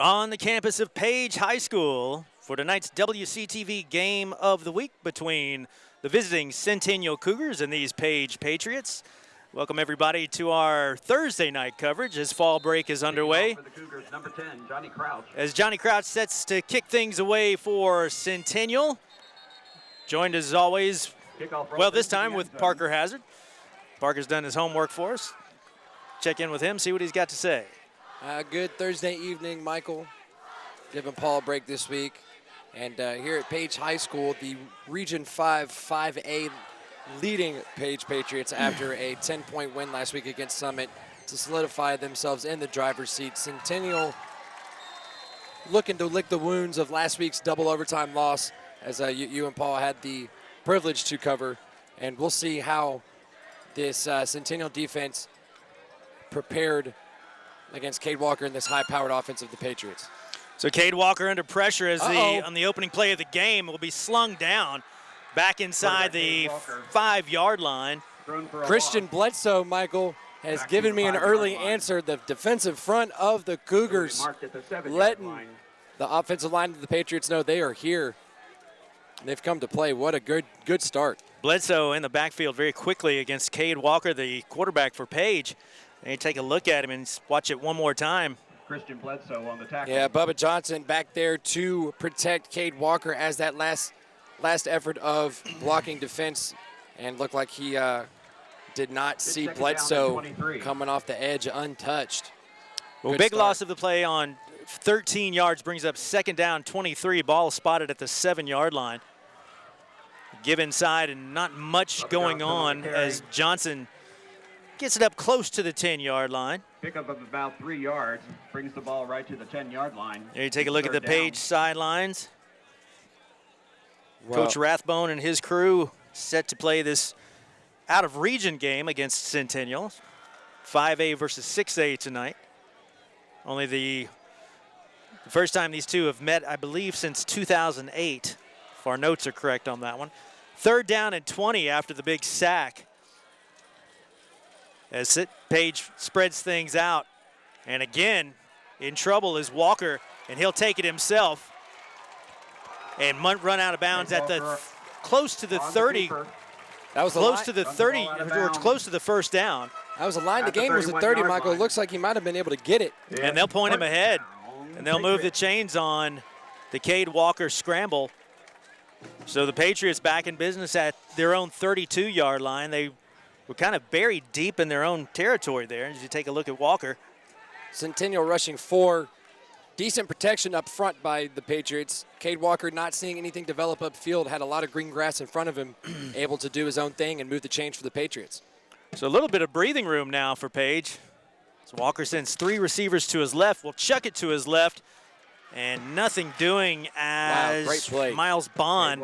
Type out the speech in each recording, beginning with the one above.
On the campus of Page High School for tonight's WCTV game of the week between the visiting Centennial Cougars and these Page Patriots. Welcome everybody to our Thursday night coverage as fall break is underway. For the Cougars, number 10, Johnny Crouch. As Johnny Crouch sets to kick things away for Centennial. Joined as always, well this time with Parker Hazard. Parker's done his homework for us. Check in with him, see what he's got to say. Good Thursday evening, Michael. Giving Paul a break this week. And here at Page High School, the Region 5 5A leading Page Patriots after a 10-point win last week against Summit to solidify themselves in the driver's seat. Centennial looking to lick the wounds of last week's double overtime loss, as you and Paul had the privilege to cover. And we'll see how this Centennial defense prepared against Cade Walker in this high-powered offense of the Patriots. So Cade Walker under pressure as on the opening play of the game will be slung down back inside the 5-yard line. Christian Bledsoe, Michael, has given me an early answer. The defensive front of the Cougars letting the offensive line of the Patriots know they are here. They've come to play. What a good start. Bledsoe in the backfield very quickly against Cade Walker, the quarterback for Page. And you take a look at him and watch it one more time. Christian Bledsoe on the tackle. Yeah, Bubba Johnson back there to protect Cade Walker as that last effort of blocking defense, and looked like he did not see Bledsoe coming off the edge untouched. Well, big loss of the play on 13 yards brings up second down 23. Ball spotted at the 7-yard line. Give inside and not much going on as Johnson gets it up close to the 10-yard line. Pickup of about 3 yards, brings the ball right to the 10-yard line. There you take a look at the Page sidelines. Well, Coach Rathbone and his crew set to play this out-of-region game against Centennial. 5A versus 6A tonight. Only the first time these two have met, I believe, since 2008, if our notes are correct on that one. 3rd down and 20 after the big sack. As Page spreads things out. And again, in trouble is Walker, and he'll take it himself. And run out of bounds at the close to the 30. That was close to the 30, or close to the first down. That was a line to gain was the 30, Michael. It looks like he might have been able to get it. And they'll point him ahead. And they'll move the chains on the Cade Walker scramble. So the Patriots back in business at their own 32-yard line. They were kind of buried deep in their own territory there as you take a look at Walker. Centennial rushing 4. Decent protection up front by the Patriots. Cade Walker not seeing anything develop upfield, had a lot of green grass in front of him, able to do his own thing and move the chains for the Patriots. So a little bit of breathing room now for Page. So Walker sends 3 receivers to his left. Will chuck it to his left. And nothing doing as great play. Miles Bond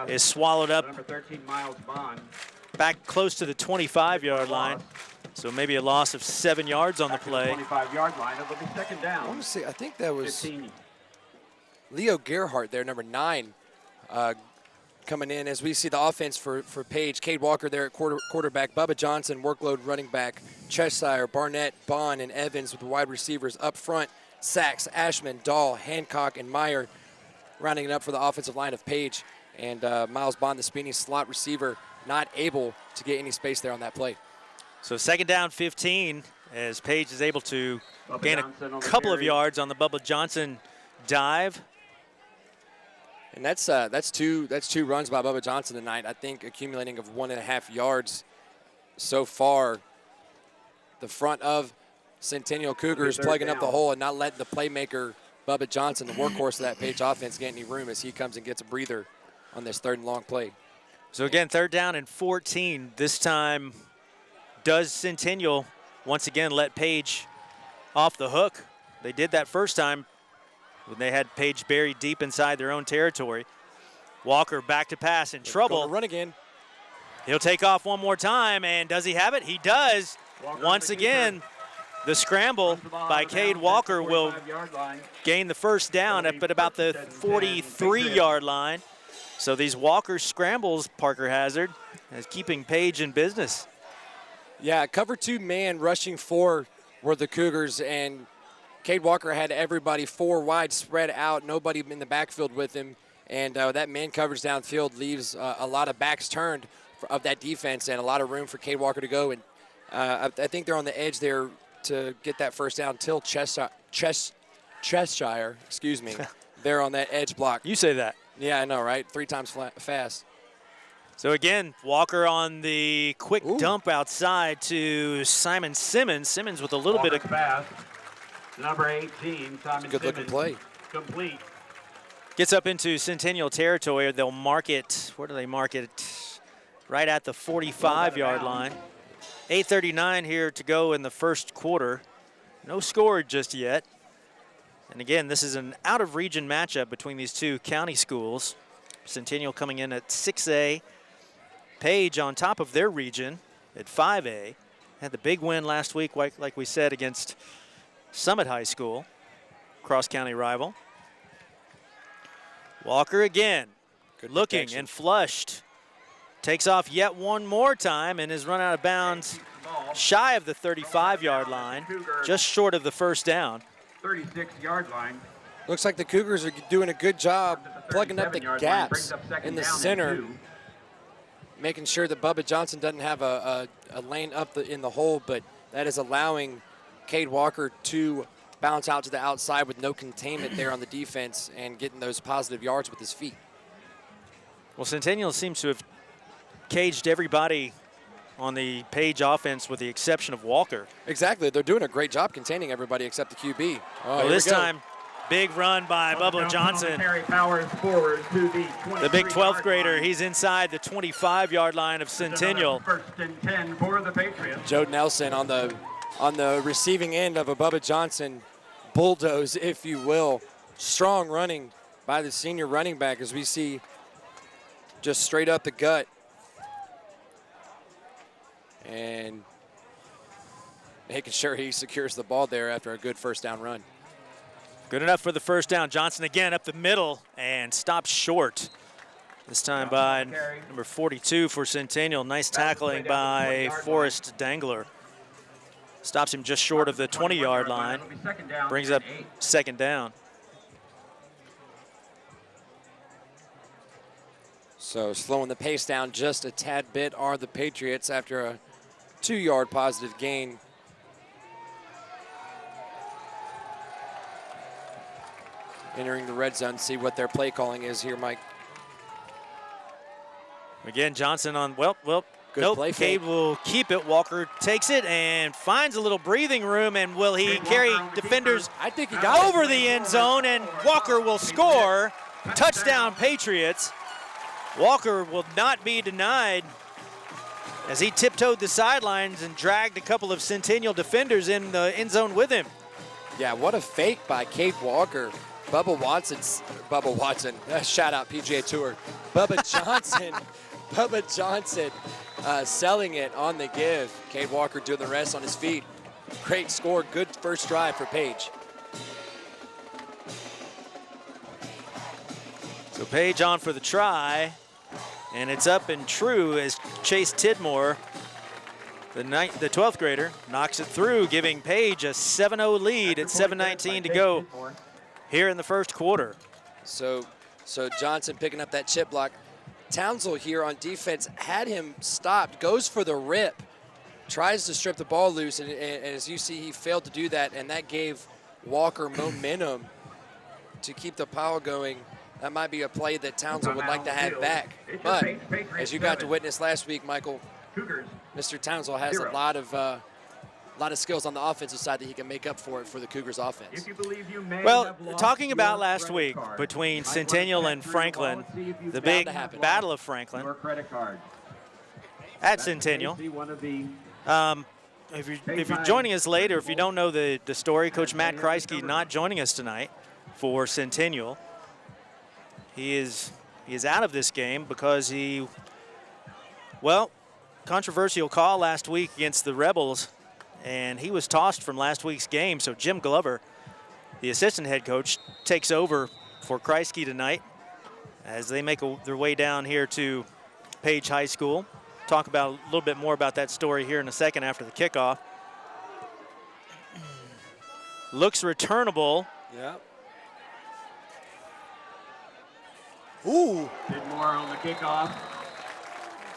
is swallowed up. Number 13, Miles Bond. Back close to the 25-yard line. So maybe a loss of 7 yards on the play. 25-yard line. It'll be second down. I want to say, I think that was 15. Leo Gerhardt there, number 9, coming in as we see the offense for Page. Cade Walker there at quarterback. Bubba Johnson, workload running back. Cheshire, Barnett, Bond, and Evans with the wide receivers up front. Sachs, Ashman, Dahl, Hancock, and Meyer rounding it up for the offensive line of Page. And Miles Bond, the spinning slot receiver, not able to get any space there on that play. So second down 15 as Page is able to gain a couple of yards on the Bubba Johnson dive. And that's two runs by Bubba Johnson tonight, I think accumulating of 1.5 yards so far. The front of Centennial Cougars plugging up the hole and not letting the playmaker Bubba Johnson, the workhorse of that Page offense, get any room as he comes and gets a breather on this 3rd and long play. So again, 3rd down and 14. This time does Centennial once again let Page off the hook. They did that first time when they had Page buried deep inside their own territory. Walker back to pass in trouble. Run again. He'll take off one more time, and does he have it? He does. Once again, the scramble by Cade Walker will gain the first down up at about the 43-yard line. So these Walker scrambles, Parker Hazard, is keeping Page in business. Yeah, cover 2 man rushing 4 were the Cougars, and Cade Walker had everybody 4 wide spread out, nobody in the backfield with him, and that man coverage downfield leaves a lot of backs turned of that defense and a lot of room for Cade Walker to go. And I think they're on the edge there to get that first down till Cheshire, excuse me. They're on that edge block. You say that. Yeah, I know, right? 3 times fast. So again, Walker on the quick dump outside to Simon Simmons. Simmons with a little bit of pass. Number 18, Simon good looking play. Complete. Gets up into Centennial territory. They'll mark it. Where do they mark it? Right at the 45-yard line. 8:39 here to go in the first quarter. No score just yet. And again, this is an out-of-region matchup between these two county schools. Centennial coming in at 6A. Page on top of their region at 5A. Had the big win last week, like we said, against Summit High School, cross-county rival. Walker again, good looking and flushed. Takes off yet one more time and is run out of bounds shy of the 35-yard line, just short of the first down. 36-yard line. Looks like the Cougars are doing a good job plugging up the gaps in the center, making sure that Bubba Johnson doesn't have a lane up in the hole, but that is allowing Cade Walker to bounce out to the outside with no containment there on the defense and getting those positive yards with his feet. Well, Centennial seems to have caged everybody on the Page offense with the exception of Walker. Exactly. They're doing a great job containing everybody except the QB. Well, this time, big run by Bubba Johnson. The big 12th grader, he's inside the 25-yard line of Centennial. First and 10 for the Patriots. Joe Nelson on the receiving end of a Bubba Johnson bulldoze, if you will. Strong running by the senior running back as we see just straight up the gut. And making sure he secures the ball there after a good first down run. Good enough for the first down. Johnson again up the middle and stopped short. This time by number 42 for Centennial. Nice tackling by Forrest Dangler. Stops him just short of the 20-yard line. Brings up second down. So slowing the pace down just a tad bit are the Patriots after a 2-yard positive gain. Entering the red zone, see what their play calling is here, Mike. Again, Johnson on, well, good nope, play Cade fake. will keep it. Walker takes it and finds a little breathing room, and will he carry defenders I think he got over the end zone, and Walker will score. Touchdown, Patriots. Walker will not be denied as he tiptoed the sidelines and dragged a couple of Centennial defenders in the end zone with him. Yeah, what a fake by Cade Walker. Bubba Watson, shout out PGA Tour. Bubba Johnson selling it on the give. Cade Walker doing the rest on his feet. Great score, good first drive for Page. So Page on for the try, and it's up and true as Chase Tidmore, the 12th grader, knocks it through, giving Page a 7-0 lead at 7:19 to go here in the first quarter. So Johnson picking up that chip block. Townsell here on defense had him stopped, goes for the rip, tries to strip the ball loose, and as you see, he failed to do that, and that gave Walker momentum to keep the pile going. That might be a play that Townsell would like to have back. But as you got to witness last week, Michael, Mr. Townsell has a lot of skills on the offensive side that he can make up for it for the Cougars offense. Well, talking about last week between Centennial and Franklin, the big Battle of Franklin at Centennial. If you're joining us late, or if you don't know the story, Coach Matt Kreisky not joining us tonight for Centennial. He is out of this game because controversial call last week against the Rebels, and he was tossed from last week's game. So Jim Glover, the assistant head coach, takes over for Kreisky tonight as they make their way down here to Page High School. Talk about a little bit more about that story here in a second after the kickoff. Looks returnable. Yeah. Ooh. Did more on the kickoff.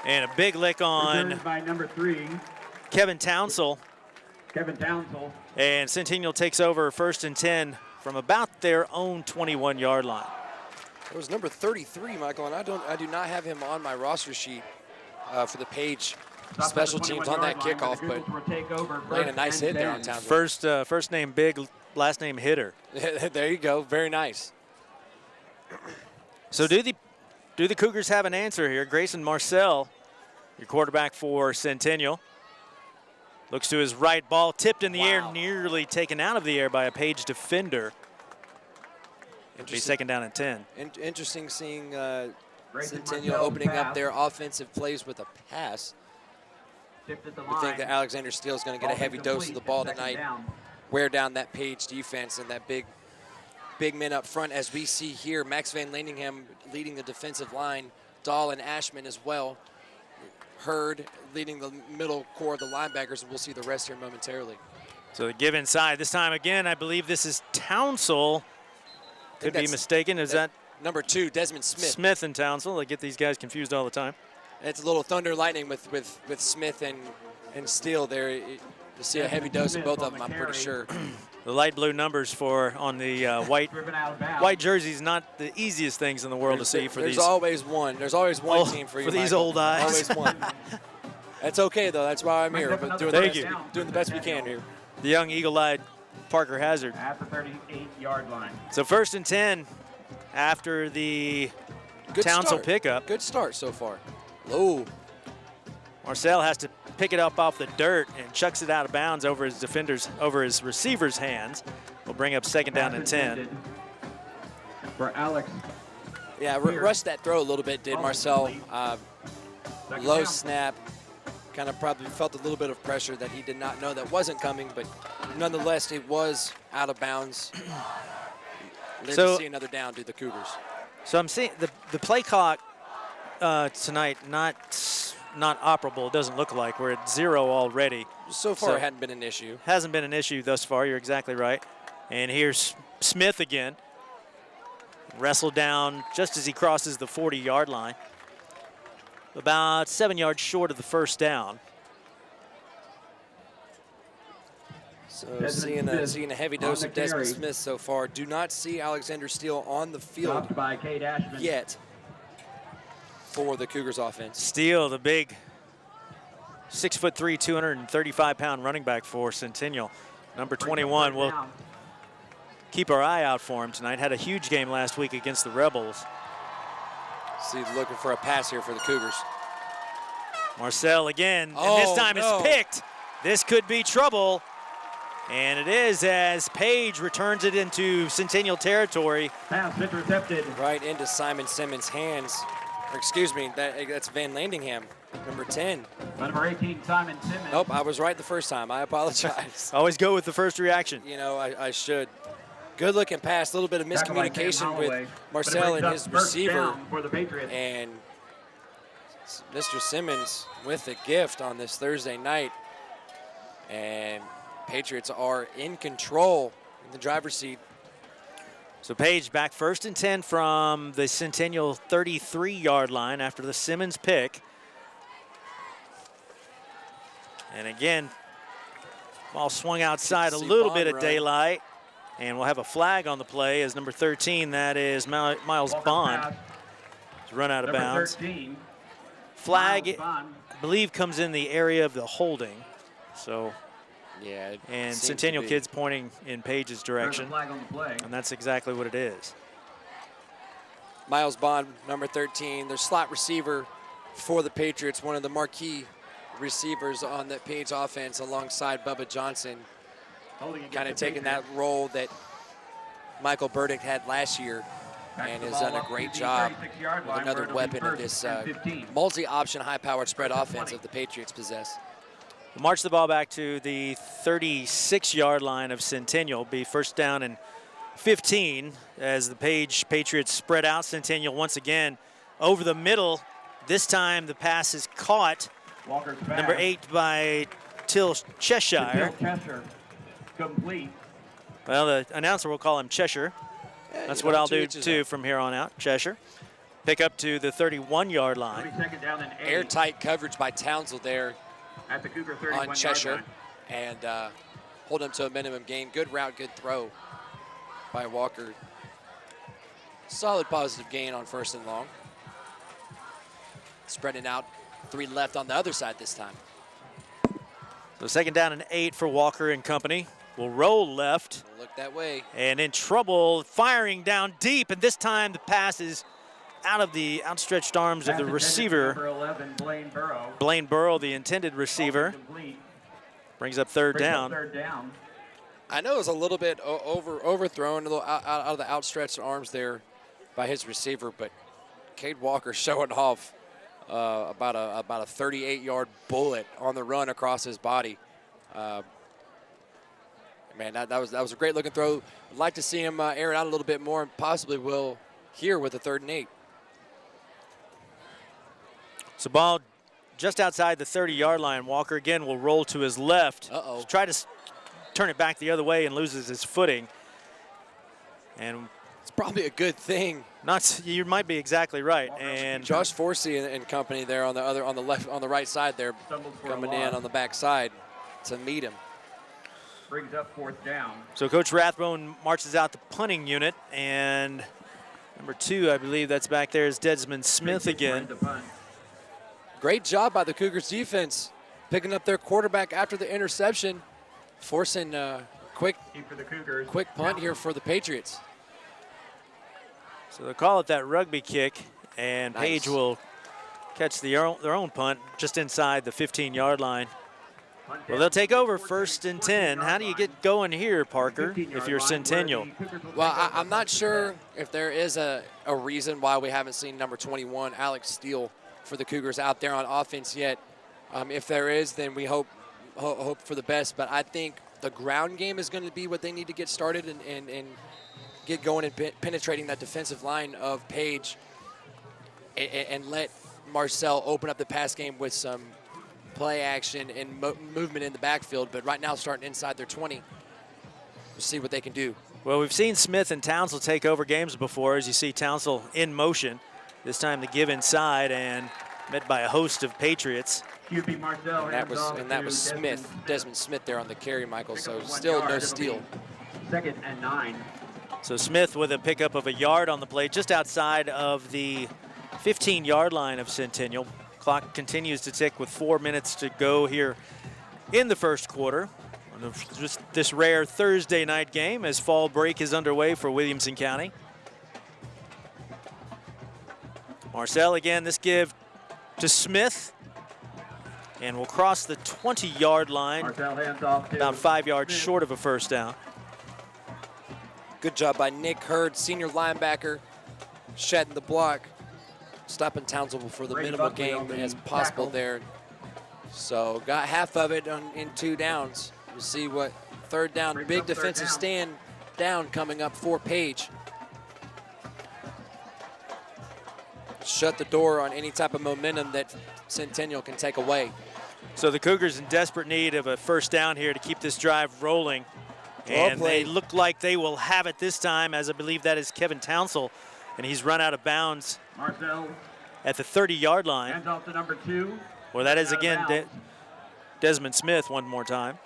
And a big lick on Returned by number 3, Kevin Townsell. Kevin Townsell. And Centennial takes over 1st and 10 from about their own 21-yard line. It was number 33, Michael, and I do not have him on my roster sheet for the Page special teams on that kickoff, but laying a nice hit there on Townsell. First name big, last name hitter. There you go. Very nice. So do the Cougars have an answer here? Grayson Marcel, your quarterback for Centennial, looks to his right, ball tipped in the air, nearly taken out of the air by a Page defender. It'll be 2nd down and 10. Interesting seeing Centennial opening up their offensive plays with a pass. We think that Alexander Steele is going to get a heavy dose of the ball tonight, wear down that Page defense and that big men up front, as we see here. Max Van Landingham leading the defensive line, Dahl and Ashman as well. Hurd leading the middle core of the linebackers, and we'll see the rest here momentarily. So the give inside. This time again, I believe this is Townsell. Could be mistaken. Is that number 2, Desmond Smith? Smith and Townsell. I get these guys confused all the time. It's a little thunder and lightning with Smith and Steele there. You see a heavy dose of both of them, I'm pretty sure. The light blue numbers on the white jerseys, not the easiest things in the world to see for these. There's always one team for you, for these Michael. old eyes. Always one. That's okay though. That's why I'm here. But doing the best we can here. The young eagle-eyed Parker Hazard. At the 38-yard line. So 1st and 10 after the Townsell pickup. Good start so far. Low. Marcel has to pick it up off the dirt and chucks it out of bounds over his receiver's hands. Will bring up 2nd down and 10. For Alex. Yeah, rushed that throw a little bit, did Marcel. Low snap. Kind of probably felt a little bit of pressure that he did not know that wasn't coming, but nonetheless, it was out of bounds. So see another down to the Cougars. So I'm seeing the play clock tonight not operable. It doesn't look like. We're at 0 already. So far, it hadn't been an issue. Hasn't been an issue thus far. You're exactly right. And here's Smith again. Wrestled down just as he crosses the 40-yard line. About 7 yards short of the 1st down. So seeing a heavy dose of Desmond Smith so far. Do not see Alexander Steele on the field yet for the Cougars offense. Steele, the big 6'3", 235-pound running back for Centennial. Number 21. We'll keep our eye out for him tonight. Had a huge game last week against the Rebels. See, looking for a pass here for the Cougars. Marcel again, and this time it's picked. This could be trouble. And it is, as Page returns it into Centennial territory. Pass intercepted. Right into Simon Simmons' hands. Or excuse me, that's Van Landingham, number 10. Number 18, Simon Simmons. Nope, I was right the first time. I apologize. Always go with the first reaction. You know, I should. Good looking pass, a little bit of miscommunication with Marcel and his receiver. For the Patriots. And Mr. Simmons with the gift on this Thursday night. And Patriots are in control in the driver's seat. So Page back 1st and 10 from the Centennial 33-yard line after the Simmons pick. And again, ball swung outside, a little bit of daylight. And we'll have a flag on the play as number 13, that is Miles Bond, has run out of bounds. 13, flag, I believe, comes in the area of the holding. So, yeah. And Centennial kids pointing in Page's direction. Flag on the play. And that's exactly what it is. Miles Bond, number 13, their slot receiver for the Patriots, one of the marquee receivers on that Page offense alongside Bubba Johnson. Kind of taking that role that Michael Burdick had last year and has done a great job with another weapon of this multi-option, high-powered spread offense that the Patriots possess. We'll march the ball back to the 36-yard line of Centennial. Be 1st down and 15 as the Patriots spread out. Centennial once again over the middle. This time the pass is caught. Number 8 by Till Cheshire. Complete. Well, the announcer will call him Cheshire. That's what I'll do too from here on out, Cheshire. Pick up to the 31-yard line. Second down and 8. Airtight coverage by Townsend there At the Cougar 31 on Cheshire. And hold him to a minimum gain. Good route, good throw by Walker. Solid positive gain on 1st and long. Spreading out, 3 left on the other side this time. So 2nd down and 8 for Walker and company. Will roll left. Look that way. And in trouble, firing down deep. And this time the pass is out of the outstretched arms of the receiver. Number 11, Blaine Burrow. Blaine Burrow, the intended receiver. Brings up third down. I know it was a little bit overthrown, a little out of the outstretched arms there by his receiver, but Cade Walker showing off about a 38-yard bullet on the run across his body. Man, that was a great looking throw. I'd like to see him air it out a little bit more, and possibly will here with a 3rd and 8. So ball just outside the 30-yard line. Walker again will roll to his left. Try to turn it back the other way and loses his footing. And it's probably a good thing. You might be exactly right. And Josh Forsey and company there on the right side there, coming in on the back side to meet him. Brings up 4th down. So Coach Rathbone marches out the punting unit, and number 2, I believe that's back there, is Desmond Smith again. Great job by the Cougars defense, picking up their quarterback after the interception, forcing quick punt here for the Patriots. So they'll call it that rugby kick, and Nice. Page will catch their own punt just inside the 15-yard line. Well, they'll take over 1st and 10. How do you get going here, Parker, if you're Centennial? Well, I'm not sure if there is a reason why we haven't seen number 21, Alex Steele, for the Cougars out there on offense yet. If there is, then we hope for the best. But I think the ground game is going to be what they need to get started and get going and penetrating that defensive line of Page and let Marcel open up the pass game with some play action and movement in the backfield, but right now starting inside their 20. We'll see what they can do. Well, we've seen Smith and Townsend take over games before, as you see Townsend in motion. This time the give inside and met by a host of Patriots. QB Marcel. And that was Smith, Desmond Smith there on the carry, Michael, so still no steal. 2nd and 9. So Smith with a pickup of a yard on the play, just outside of the 15-yard line of Centennial. Clock continues to tick with 4 minutes to go here in the 1st quarter. Just this rare Thursday night game as fall break is underway for Williamson County. Marcel again, this give to Smith. And will cross the 20-yard line, about 5 yards short of a 1st down. Good job by Nick Hurd, senior linebacker, shedding the block, stopping Townsend for the minimal gain as possible there. So got half of it in 2 downs. We'll see what 3rd down, big defensive stand down coming up for Page. Shut the door on any type of momentum that Centennial can take away. So the Cougars in desperate need of a 1st down here to keep this drive rolling. And they look like they will have it this time, as I believe that is Kevin Townsend, and he's run out of bounds at the 30-yard line. Hands off to number 2. Well, that is again Desmond Smith one more time.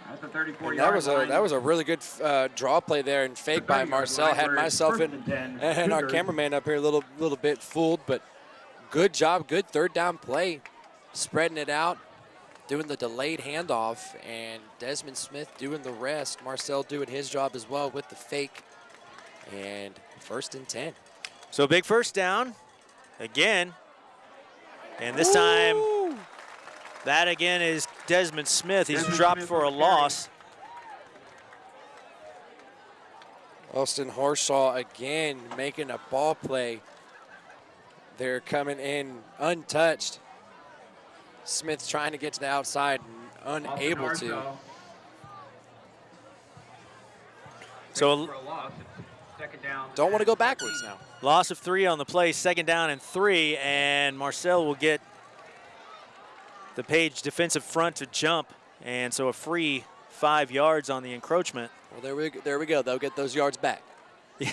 At the 34-yard line. That was a really good draw play there and fake by Marcel. Had myself and our cameraman up here a little bit fooled, but good job, good 3rd down play, spreading it out, doing the delayed handoff, and Desmond Smith doing the rest. Marcel doing his job as well with the fake, and 1st and 10. So big 1st down again, and this time that again is Desmond Smith. He's dropped for a loss. Austin Harshaw again making a ball play. They're coming in untouched. Smith trying to get to the outside and unable to. So don't want to go backwards now. Loss of 3 on the play, 2nd down and 3, and Marcel will get the Page defensive front to jump, and so a free 5 yards on the encroachment. Well, there we go. They'll get those yards back. Yeah.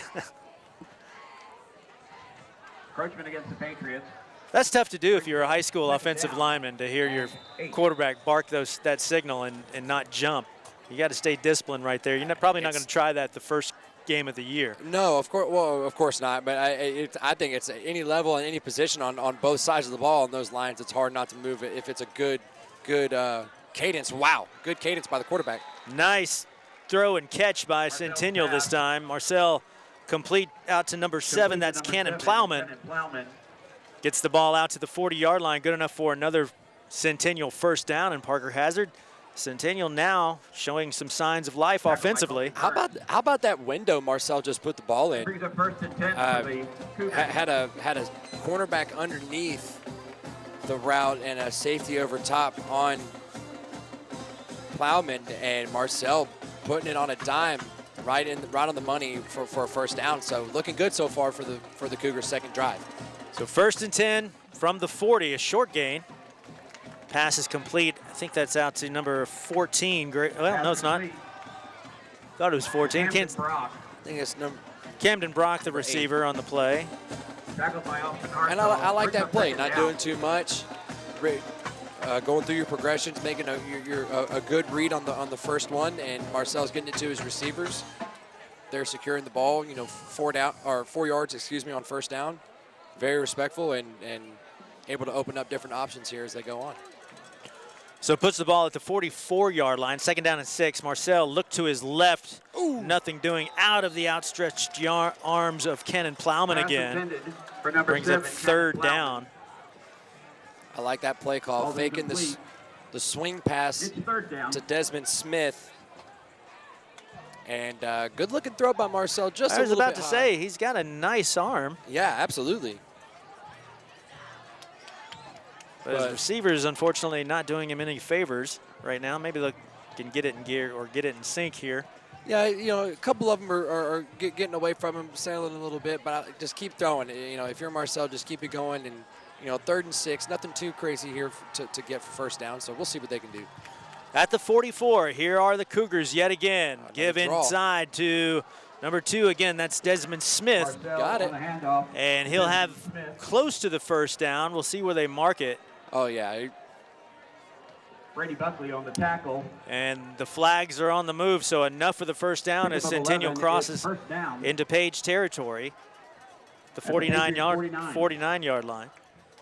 Encroachment against the Patriots. That's tough to do if you're a high school offensive lineman, to hear your quarterback bark that signal and not jump. You got to stay disciplined right there. You're probably not going to try that the first game of the year. No, of course. Well, of course not. But I think it's at any level and any position on both sides of the ball on those lines. It's hard not to move it if it's a good cadence. Wow, good cadence by the quarterback. Nice throw and catch by Centennial this time. Marcel complete out to number 7. That's Cannon Plowman. Gets the ball out to the 40-yard line. Good enough for another Centennial first down, and Parker Hazard. Centennial now showing some signs of life offensively. How about that window Marcel just put the ball in? Had a cornerback underneath the route and a safety over top on Plowman, and Marcel putting it on a dime right on the money for a first down. So looking good so far for the Cougars' second drive. So 1st and 10 from the 40, a short gain. Pass is complete. I think that's out to number 14. Well, no, it's not. Thought it was 14. I think it's Camden Brock, the receiver, on the play. And I like that play. Not doing too much. Going through your progressions, making a good read on the first one, and Marcel's getting it to his receivers. They're securing the ball. 4 yards, on first down. Very respectful and able to open up different options here as they go on. So puts the ball at the 44-yard line. 2nd down and 6. Marcel looked to his left. Ooh. Nothing doing, out of the outstretched arms of Cannon Plowman again. Brings up 3rd down. I like that play call, faking the swing pass to Desmond Smith. And good-looking throw by Marcel, just a little bit I was about to high. say, he's got a nice arm. Yeah, absolutely. But his receivers, unfortunately, not doing him any favors right now. Maybe they can get it in gear or get it in sync here. Yeah, a couple of them are getting away from him, sailing a little bit, but just keep throwing. If you're Marcel, just keep it going. And, 3rd and 6, nothing too crazy here to get for first down, so we'll see what they can do. At the 44, here are the Cougars yet again. Give draw. inside to number 2 again. That's Desmond Smith. Got it. And he'll have close to the first down. We'll see where they mark it. Oh, yeah. Brady Buckley on the tackle. And the flags are on the move, so enough for the first down as Centennial crosses into Page territory. The 49-yard line.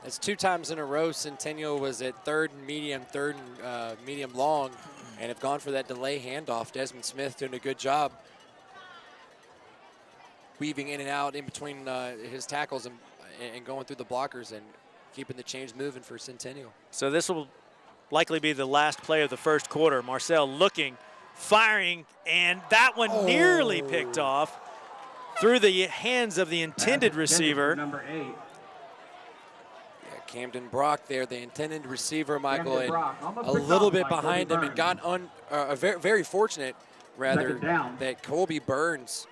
It's 2 times in a row Centennial was at 3rd and medium long, and have gone for that delay handoff. Desmond Smith doing a good job weaving in and out in between his tackles and going through the blockers and keeping the chains moving for Centennial. So this will likely be the last play of the first quarter. Marcel looking, firing, and that one nearly picked off through the hands of the intended receiver. Number 8. Camden Brock there, the intended receiver, Michael, and a little bit behind him, and got very, very fortunate, rather, that Colby Burns,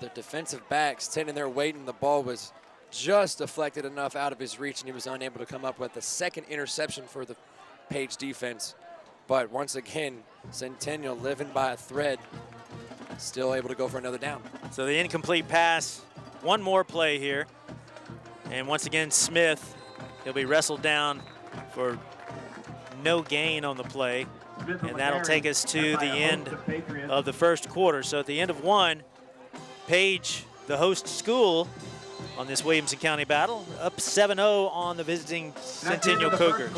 the defensive back, standing there waiting. The ball was just deflected enough out of his reach, and he was unable to come up with the 2nd interception for the Page defense. But once again, Centennial living by a thread, still able to go for another down. So the incomplete pass, one more play here. And once again, Smith, he'll be wrestled down for no gain on the play. And that'll take us to the end of the first quarter. So at the end of 1, Page, the host school on this Williamson County battle, up 7-0 on the visiting Centennial Cougars.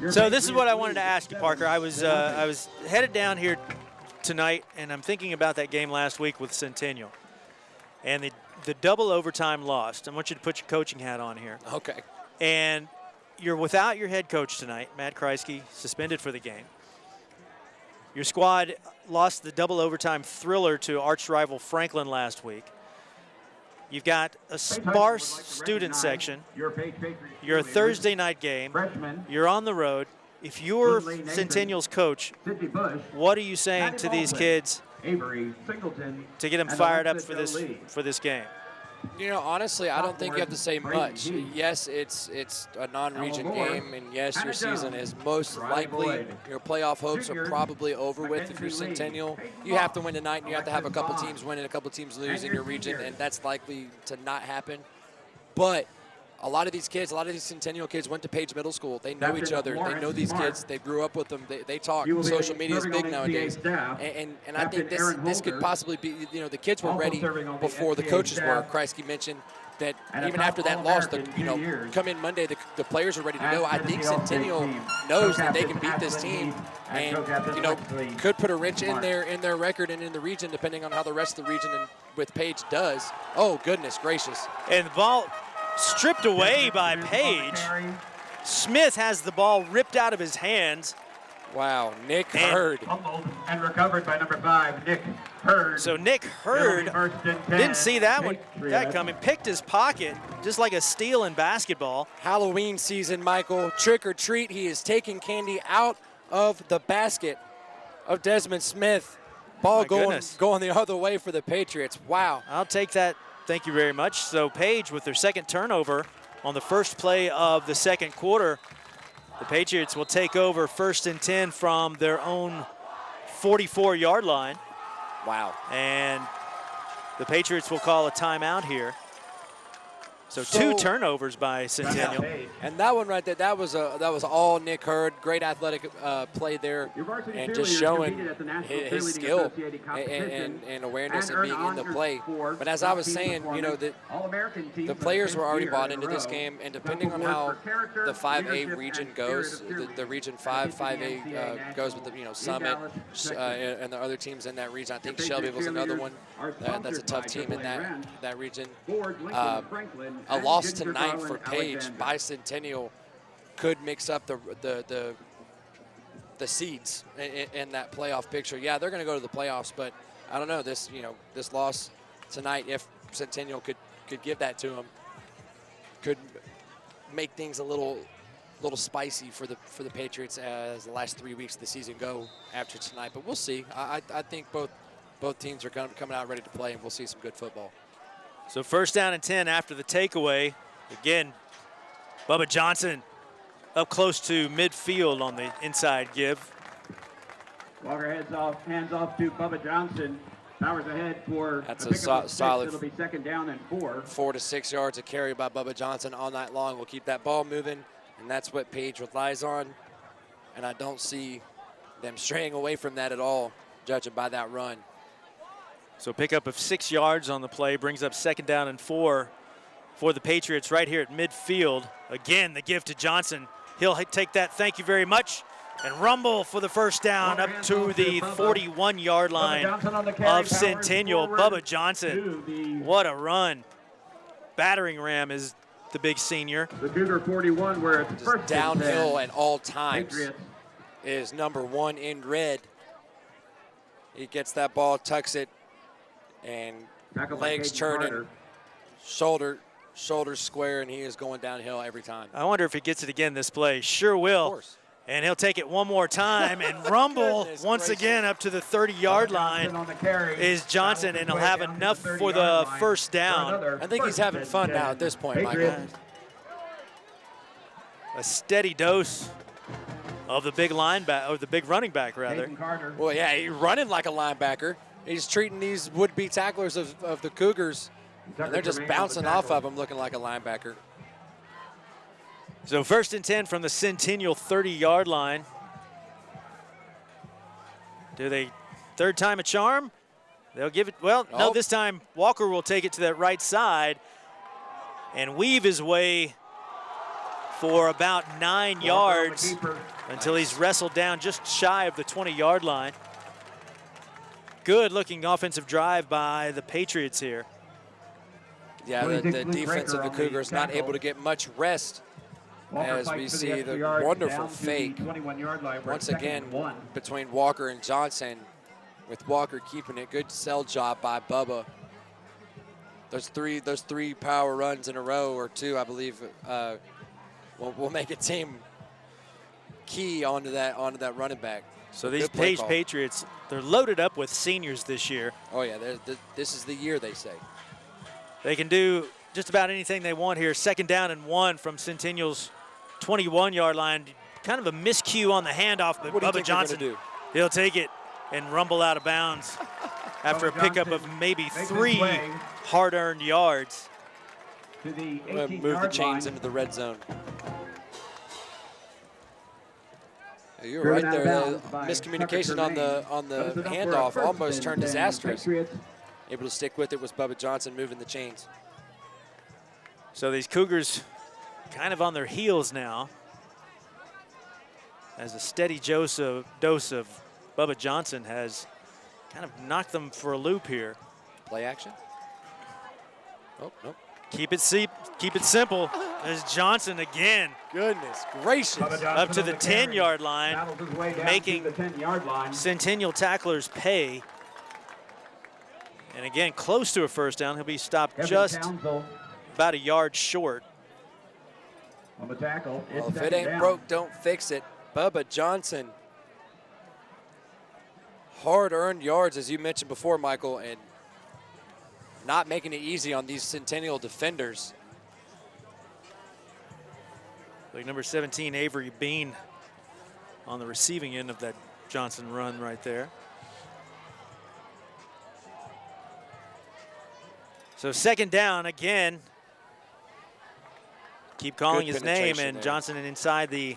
So this is what I wanted to ask you, Parker. I was headed down here tonight, and I'm thinking about that game last week with Centennial. And the double overtime loss. I want you to put your coaching hat on here. Okay. And you're without your head coach tonight, Matt Kreisky, suspended for the game. Your squad lost the double overtime thriller to arch rival Franklin last week. You've got a sparse student section. You're a Thursday night game. You're on the road. If you're Centennial's coach, what are you saying to these kids to get them fired up for this game? You know, honestly, I don't think you have to say much. Yes, it's a non-region game, and yes, your season is most likely, your playoff hopes are probably over with if you're Centennial. You have to win tonight, and you have to have a couple teams win and a couple teams lose in your region, and that's likely to not happen. But a lot of these kids, a lot of these Centennial kids went to Page Middle School. They know each other. They know these kids. They grew up with them. They talk. Social media is big nowadays. And I think this could possibly be, you know, the kids were ready before the coaches were. Kreisky mentioned that even after that loss, come in Monday, the players are ready to go. I think Centennial knows that they can beat this team and, you know, could put a wrench in their record and in the region, depending on how the rest of the region and with Page does. Oh, goodness gracious. And the ball stripped away by Page. Smith has the ball ripped out of his hands. Wow, Nick Hurd. And recovered by number 5, Nick Hurd. So Nick Hurd didn't see that coming. Picked his pocket just like a steal in basketball. Halloween season, Michael. Trick or treat. He is taking candy out of the basket of Desmond Smith. Ball going the other way for the Patriots. Wow. I'll take that. Thank you very much. So Page with their second turnover on the first play of the second quarter. The Patriots will take over 1st and 10 from their own 44-yard line. Wow. And the Patriots will call a timeout here. So 2 turnovers by Centennial. And that one right there, that was all Nick Hurd. Great athletic play there, and just showing his skill and awareness and being in the play. But as I was saying, you know, the players were already bought into this game, and depending on how the 5A region goes, the region 5A goes with the, you know, Summit and the other teams in that region. I think Shelbyville's another one that's a tough team in that region. A loss tonight for Page by Centennial could mix up the seeds in that playoff picture. Yeah, they're going to go to the playoffs, but I don't know, this loss tonight, if Centennial could give that to them, could make things a little spicy for the Patriots as the last 3 weeks of the season go after tonight. But we'll see. I think both teams are coming out ready to play, and we'll see some good football. So 1st down and 10 after the takeaway. Again, Bubba Johnson up close to midfield on the inside give. Walker hands off to Bubba Johnson. Powers ahead for that's a solid. It'll be 2nd down and 4. 4 to 6 yards of carry by Bubba Johnson all night long. We'll keep that ball moving, and that's what Page relies on. And I don't see them straying away from that at all, judging by that run. So pickup of 6 yards on the play brings up 2nd down and 4 for the Patriots right here at midfield. Again, the give to Johnson. He'll take that, thank you very much, and rumble for the 1st down up to the 41-yard line of Centennial. Bubba Johnson, what a run. Battering ram is the big senior. The Cougar 41, where it's just downhill at all times, is number 1 in red. He gets that ball, tucks it, and legs turning, shoulders square, and he is going downhill every time. I wonder if he gets it again this play. Sure will. Of course. And he'll take it one more time and rumble once again up to the 30-yard line is Johnson, and he'll have enough for the 1st down. I think he's having fun now at this point, Michael. A steady dose of the big linebacker, or the big running back, rather. Well, yeah, he's running like a linebacker. He's treating these would-be tacklers of the Cougars, and they're just bouncing off of him looking like a linebacker. So 1st and 10 from the Centennial 30-yard line. Do they 3rd time a charm? They'll give it, well, no, this time Walker will take it to that right side and weave his way for about 9 yards until he's wrestled down just shy of the 20-yard line. Good looking offensive drive by the Patriots here. Yeah, the defense of the Cougars not able to get much rest as we see the wonderful fake once again between Walker and Johnson, with Walker keeping it. Good sell job by Bubba. Those three power runs in a row, or 2, I believe, will make a team key onto that running back. So these Page Patriots, they're loaded up with seniors this year. Oh yeah, this is the year, they say. They can do just about anything they want here. 2nd down and 1 from Centennial's 21-yard line. Kind of a miscue on the handoff, but Bubba Johnson, he'll take it and rumble out of bounds after a pickup of maybe 3 hard-earned yards. To the move the chains into the red zone. You're right there. The miscommunication on the handoff almost turned disastrous. Able to stick with it was Bubba Johnson moving the chains. So these Cougars kind of on their heels now, as a steady dose of Bubba Johnson has kind of knocked them for a loop here. Play action. Oh, nope. Keep it simple. There's Johnson again. Goodness gracious. Up to the 10-yard line, making Centennial tacklers pay. And again, close to a first down. He'll be stopped just about a yard short. On the tackle. Well, if it ain't broke, don't fix it. Bubba Johnson. Hard-earned yards, as you mentioned before, Michael, and not making it easy on these Centennial defenders. Like number 17, Avery Bean, on the receiving end of that Johnson run right there. So 2nd down again. Keep calling his name, and Johnson inside the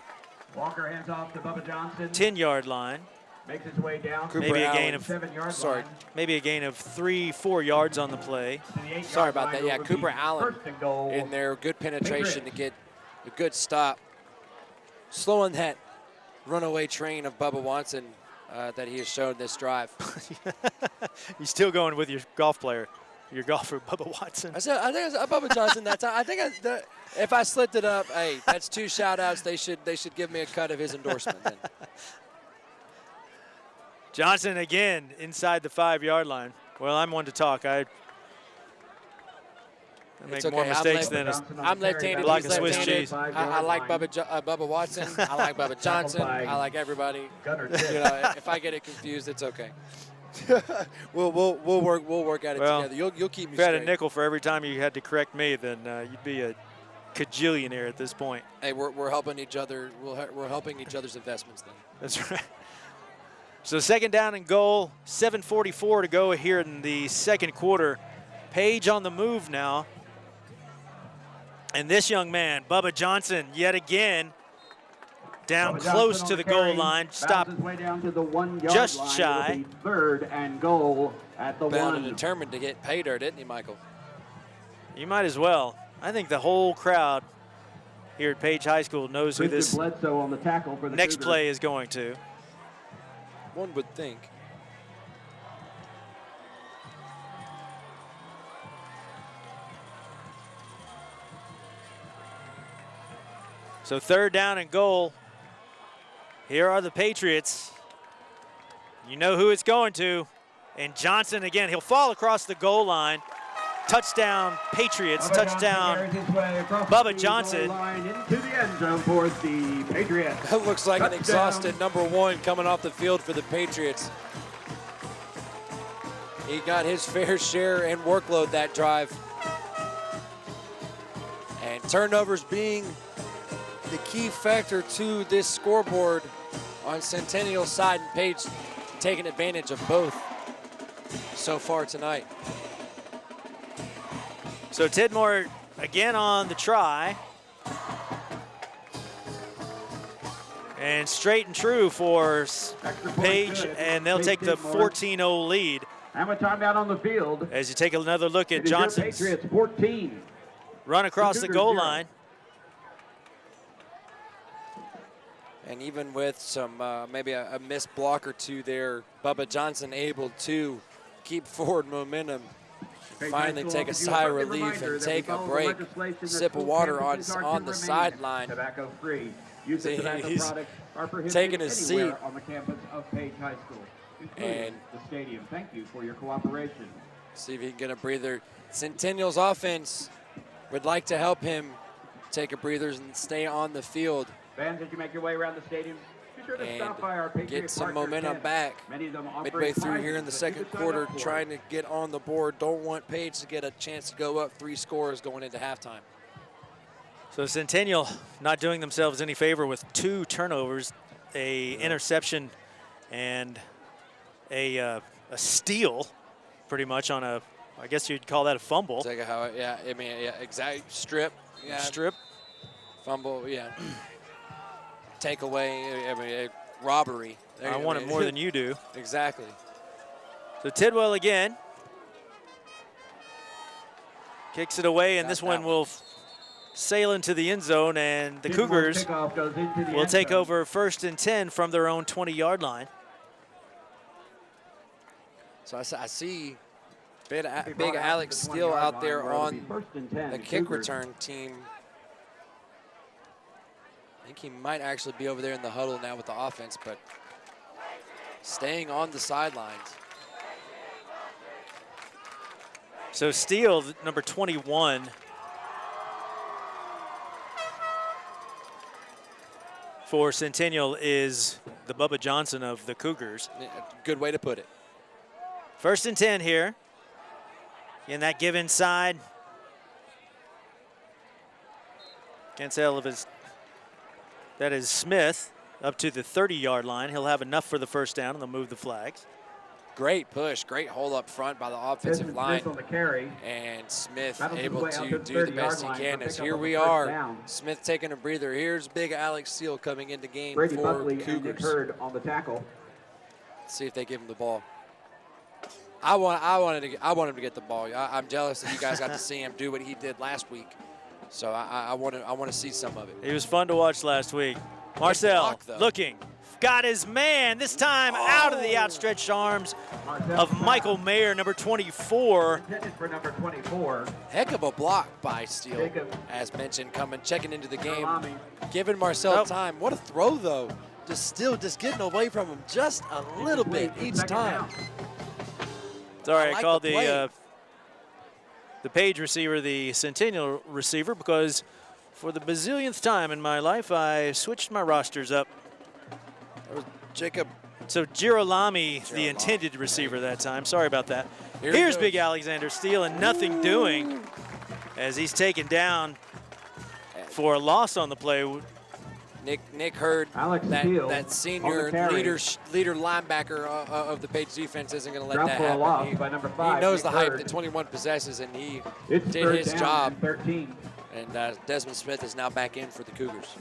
Walker hands off to Bubba Johnson. 10-yard line. Makes his way down. Maybe a gain of 7-yard line. Maybe a gain of 3-4 yards on the play. Sorry about that. Yeah, Cooper Allen in there. Good penetration to get a good stop. Slowing that runaway train of Bubba Johnson that he has shown this drive. You're still going with your golf player, your golfer, Bubba Watson. I think it's Bubba Johnson that time. I think if I slipped it up, hey, that's 2 shout-outs. They should give me a cut of his endorsement then. Johnson again inside the 5-yard line. Well, I'm one to talk. I make more mistakes than I'm left-handed. Like a Swiss cheese. I like Bubba Watson. I like Bubba Johnson. I like everybody. If I get it confused, it's okay. we'll work at it together. You'll keep me straight. If you had a straight. nickel for every time you had to correct me, then you'd be a cajillionaire at this point. Hey, we're helping each other. We're helping each other's investments then. That's right. So 2nd down and goal, 7:44 to go here in the 2nd quarter. Page on the move now. And this young man, Bubba Johnson, yet again, down close to the goal line. Stopped just shy. 3rd and goal at the Bound 1. and determined to get pay dirt, didn't he, Michael? You might as well. I think the whole crowd here at Page High School knows who this on the tackle for the next Cougars. play is going to. One would think. So 3rd down and goal. Here are the Patriots. You know who it's going to. And Johnson again, he'll fall across the goal line. Touchdown Patriots, touchdown Bubba Johnson. Into the end zone for the Patriots. That looks like an exhausted number 1 coming off the field for the Patriots. He got his fair share and workload that drive. And turnovers being the key factor to this scoreboard on Centennial's side, and Page taking advantage of both so far tonight. So Tidmore again on the try. And straight and true for Page, and they'll take the 14-0 lead. And with timeout on the field. As you take another look at Johnson's Patriots 14. Run across the goal line. And even with some maybe a missed block or two there, Bubba Johnson able to keep forward momentum. Finally take a sigh of relief and take a break, sip of water on the sideline. Tobacco-free. Use of tobacco products are prohibited taking his seat on the campus of Page High School, and the stadium. Thank you for your cooperation. See if he can get a breather. Centennial's offense would like to help him take a breather and stay on the field. Fans, as you make your way around the stadium, just sure to and stop by our Patriot get some partner momentum tent. back Many of them midway offering through here in prizes the that you second can sign quarter, up for. trying to get on the board. Don't want Page to get a chance to go up 3 scores going into halftime. So Centennial not doing themselves any favor with 2 turnovers, a interception, and a steal, pretty much on a, I guess you'd call that a fumble. Take how, yeah, I mean, yeah, exactly. Strip, yeah. Strip. Fumble, yeah. Takeaway, I mean, robbery. I want it more than you do. Exactly. So Tidwell again. Kicks it away, and this one will sail into the end zone, and the Cougars will take over 1st and 10 from their own 20-yard line. So I see Big Alex still out there on the kick return team. I think he might actually be over there in the huddle now with the offense, but staying on the sidelines. So Steele, number 21, for Centennial is the Bubba Johnson of the Cougars. Good way to put it. 1st and 10 here. In that give inside. Can't tell if it's, that is Smith up to the 30-yard line. He'll have enough for the first down, and they'll move the flags. Great push, great hold up front by the offensive line. On the carry. And Smith That'll able play out to the do the best 30-yard he can. line, As pick up here on the we first are, down. Smith taking a breather. Here's big Alex Steele coming into game Brady for Buckley and Nick Cougars. Hurd on the tackle. Let's see if they give him the ball. I want him to get the ball. I'm jealous that you guys got to see him do what he did last week. So I want to see some of it. He was fun to watch last week. Marcel looking, got his man, this time out of the outstretched arms of Michael Mayer, number 24. Intended for number 24. Heck of a block by Steele, as mentioned, checking into the game, giving Marcel time. What a throw, though. Just getting away from him just a little bit each time. Sorry, I I called like the Page receiver the Centennial receiver because for the bazillionth time in my life, I switched my rosters up. Jacob. So Girolami, the intended receiver that time. Sorry about that. Here's big Alexander Steele, and nothing doing as he's taken down for a loss on the play. Nick Hurd, that senior leader linebacker of the Page defense isn't going to let that happen. He knows the hype that 21 possesses, and he did his job. 13. And Desmond Smith is now back in for the Cougars.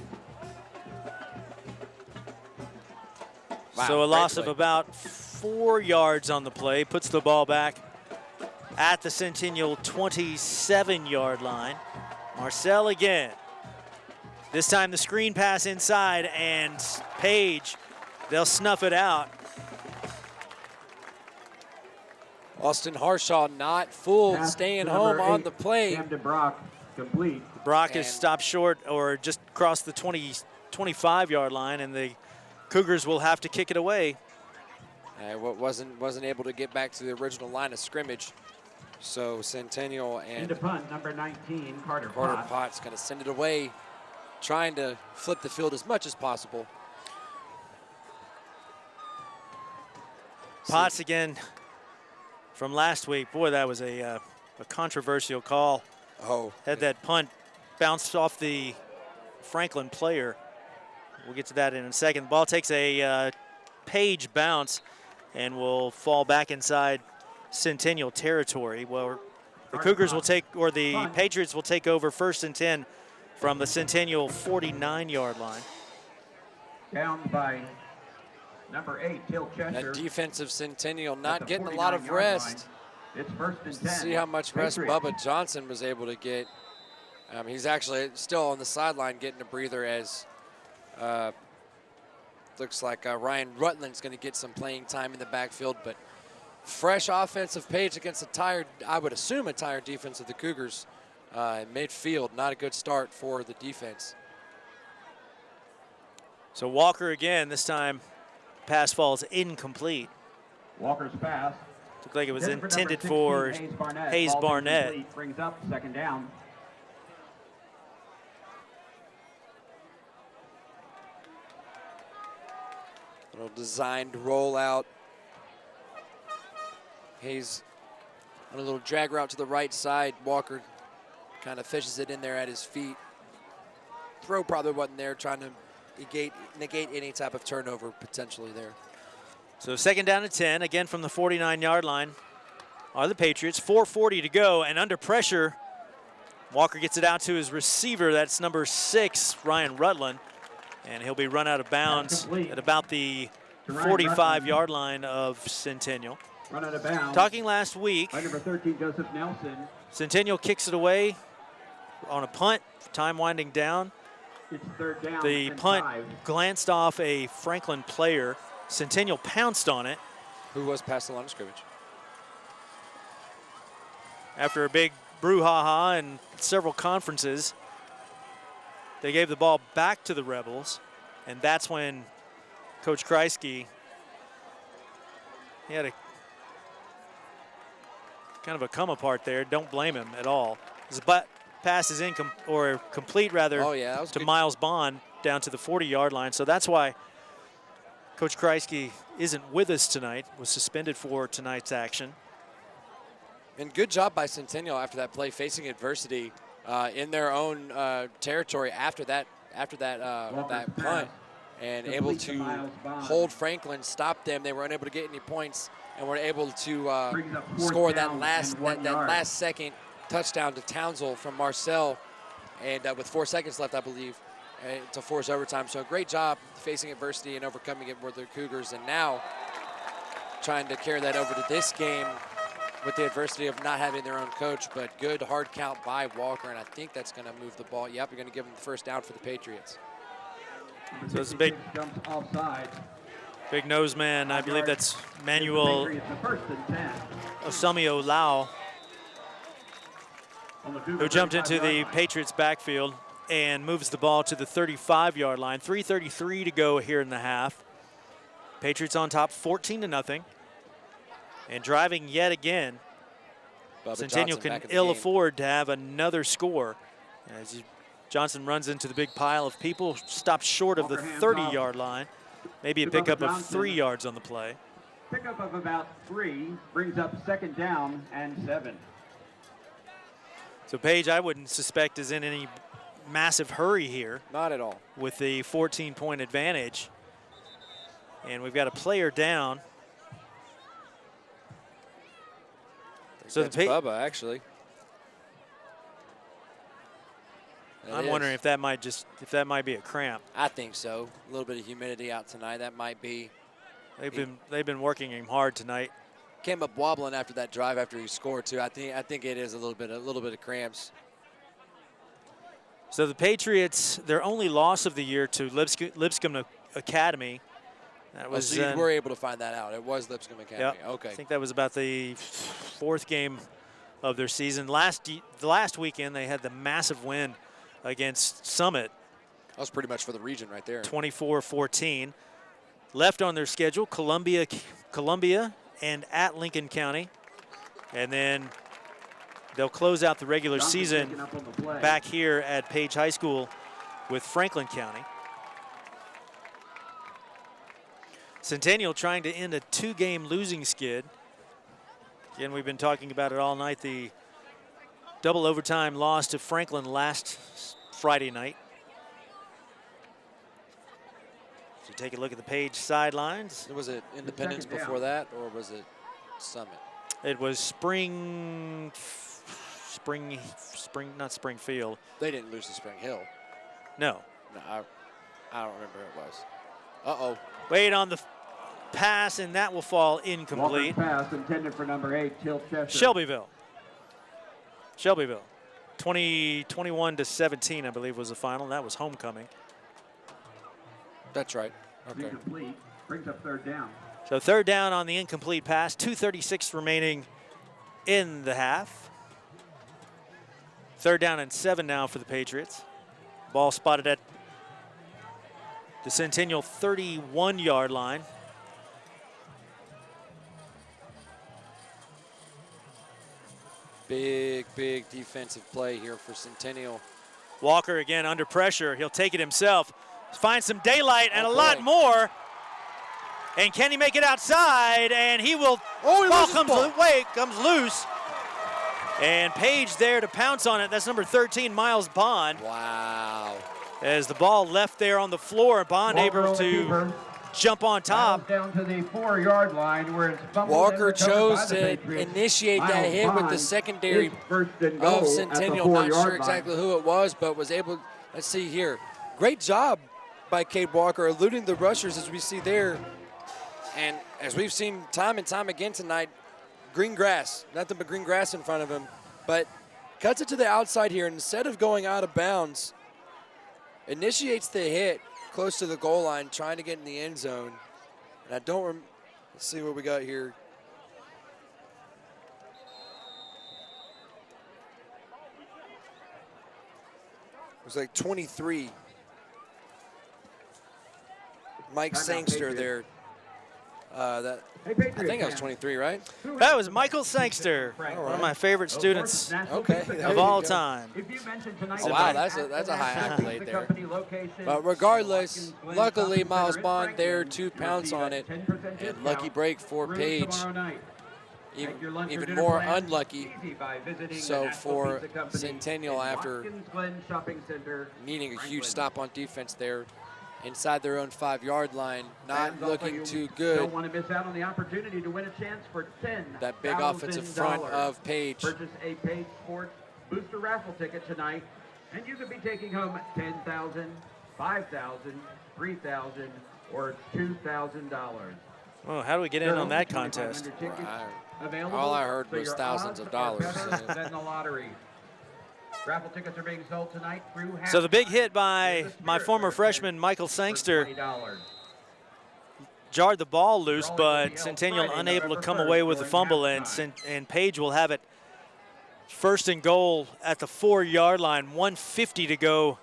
Wow, so a loss of about 4 yards on the play, puts the ball back at the Centennial 27-yard line. Marcel again. This time the screen pass inside, and Page, they'll snuff it out. Austin Harshaw not fooled, staying home on the play. Cam to Brock, complete. Brock is stopped short or just crossed the 25-yard line, and the Cougars will have to kick it away. Wasn't able to get back to the original line of scrimmage. So Centennial and into punt, number 19, Carter Potts going to send it away, trying to flip the field as much as possible. Potts again from last week. Boy, that was a controversial call. Had that punt bounced off the Franklin player. We'll get to that in a second. The ball takes a Page bounce and will fall back inside Centennial territory. Well, the Cougars will take, or the Patriots will take over 1st and 10 from the Centennial 49-yard line. Down by number 8, Till Chester. That defensive Centennial not getting a lot of rest. It's 1st and 10. See how much rest Bubba Johnson was able to get. He's actually still on the sideline getting a breather as looks like Ryan Rutland's going to get some playing time in the backfield, but fresh offensive Page against a tired, I would assume a tired defense of the Cougars. Midfield, not a good start for the defense. So Walker again, this time pass falls incomplete. Walker's pass. Looked like it was intended for Hayes Barnett. Brings up 2nd down. Little designed rollout. Hayes on a little drag route to the right side. Walker kind of fishes it in there at his feet. Throw probably wasn't there, trying to negate any type of turnover potentially there. So 2nd down and 10, again from the 49-yard line are the Patriots. 4:40 to go, and under pressure, Walker gets it out to his receiver. That's number 6, Ryan Rutland, and he'll be run out of bounds at about the 45-yard line of Centennial. Run out of bounds. Talking last week, By number 13, Joseph Nelson. Centennial kicks it away on a punt, time winding down. It's 3rd down. The and punt 5. glanced off a Franklin player. Centennial pounced on it. Who was past the line of scrimmage. After a big brouhaha and several conferences, they gave the ball back to the Rebels, and that's when Coach Kreisky, he had a kind of a come apart there. Don't blame him at all. His pass is complete rather, Oh, yeah, that was to good. Miles Bond down to the 40-yard line. So that's why Coach Kreisky isn't with us tonight, was suspended for tonight's action. And good job by Centennial after that play, facing adversity in their own territory after that punt, and able to hold Franklin, stop them. They were unable to get any points, and were able to score that last second touchdown to Townsville from Marcel, and with 4 seconds left, I believe, to force overtime. So great job facing adversity and overcoming it with the Cougars, and now trying to carry that over to this game with the adversity of not having their own coach, but good hard count by Walker, and I think that's going to move the ball. Yep, you're going to give them the 1st down for the Patriots. So it's a big nose man. I believe that's Manuel Osamio Lau, who jumped into the Patriots backfield and moves the ball to the 35-yard line. 3:33 to go here in the half. Patriots on top 14-0. And driving yet again. Centennial can ill afford to have another score. As Johnson runs into the big pile of people, stops short of the 30-yard line. Maybe a pickup of 3 yards on the play. Pickup of about 3 brings up 2nd down and 7. So Page, I wouldn't suspect, is in any massive hurry here. Not at all. With the 14-point advantage. And we've got a player down. So that's Bubba, actually. I'm wondering if that might be a cramp. I think so. A little bit of humidity out tonight. That might be. They've been working him hard tonight. Came up wobbling after that drive after he scored too. I think it is a little bit of cramps. So the Patriots, their only loss of the year to Lipscomb Academy. That was. So you were able to find that out. It was Lipscomb Academy. Yep. Okay. I think that was about the 4th game of their season. The last weekend they had the massive win against Summit. That was pretty much for the region right there. 24-14. Left on their schedule, Columbia, and at Lincoln County. And then they'll close out the regular season back here at Page High School with Franklin County. Centennial trying to end a 2-game losing skid. Again, we've been talking about it all night. The double overtime loss to Franklin last Friday night. So take a look at the Page sidelines. Was it Independence before that, or was it Summit? It was not Springfield. They didn't lose to Spring Hill. No. No, I don't remember who it was. Uh-oh. Wait on the pass, and that will fall incomplete. Pass intended for number 8, Till Cheshire. Shelbyville. 21-17, I believe, was the final. That was homecoming. That's right. Okay. Incomplete. Brings up 3rd down. So 3rd down on the incomplete pass. 2:36 remaining in the half. 3rd down and 7 now for the Patriots. Ball spotted at the Centennial 31-yard line. Big defensive play here for Centennial. Walker again under pressure. He'll take it himself. Finds some daylight and a lot more. And can he make it outside? And he will. Oh, he comes loose. And Page there to pounce on it. That's number 13, Miles Bond. Wow. As the ball left there on the floor, Bond able to jump on top. Down to the 4-yard line where it's Walker chose to initiate that hit with the secondary of Centennial. Not sure exactly who it was, but was able. Let's see here. Great job by Cade Walker, eluding the rushers as we see there. And as we've seen time and time again tonight, green grass, nothing but green grass in front of him. But cuts it to the outside here, and instead of going out of bounds, initiates the hit close to the goal line, trying to get in the end zone. And I don't, let's see what we got here. It was like 23. Mike Sangster there. I think that was 23, right? That was Michael Sangster, one of my favorite students of all time. Oh, wow, that's a high accolade there. But regardless, luckily Miles Bond there to pounce on it. And lucky break for Page. Even more unlucky. So for Centennial, after needing a huge stop on defense there, inside their own 5-yard line, not looking too good. Don't want to miss out on the opportunity to win a chance for $10,000. That big offensive front of Page. Purchase a Page Sports booster raffle ticket tonight, and you could be taking home $10,000, $5,000, $3,000, or $2,000. Well, how do we get in on that contest? All I heard was thousands of dollars. Than the lottery. Raffle tickets are being sold tonight through. So the big hit by my former freshman, Michael Sangster, jarred the ball loose, but Centennial unable to come away with the fumble, and Page will have it first and goal at the 4-yard line, 1:50 to go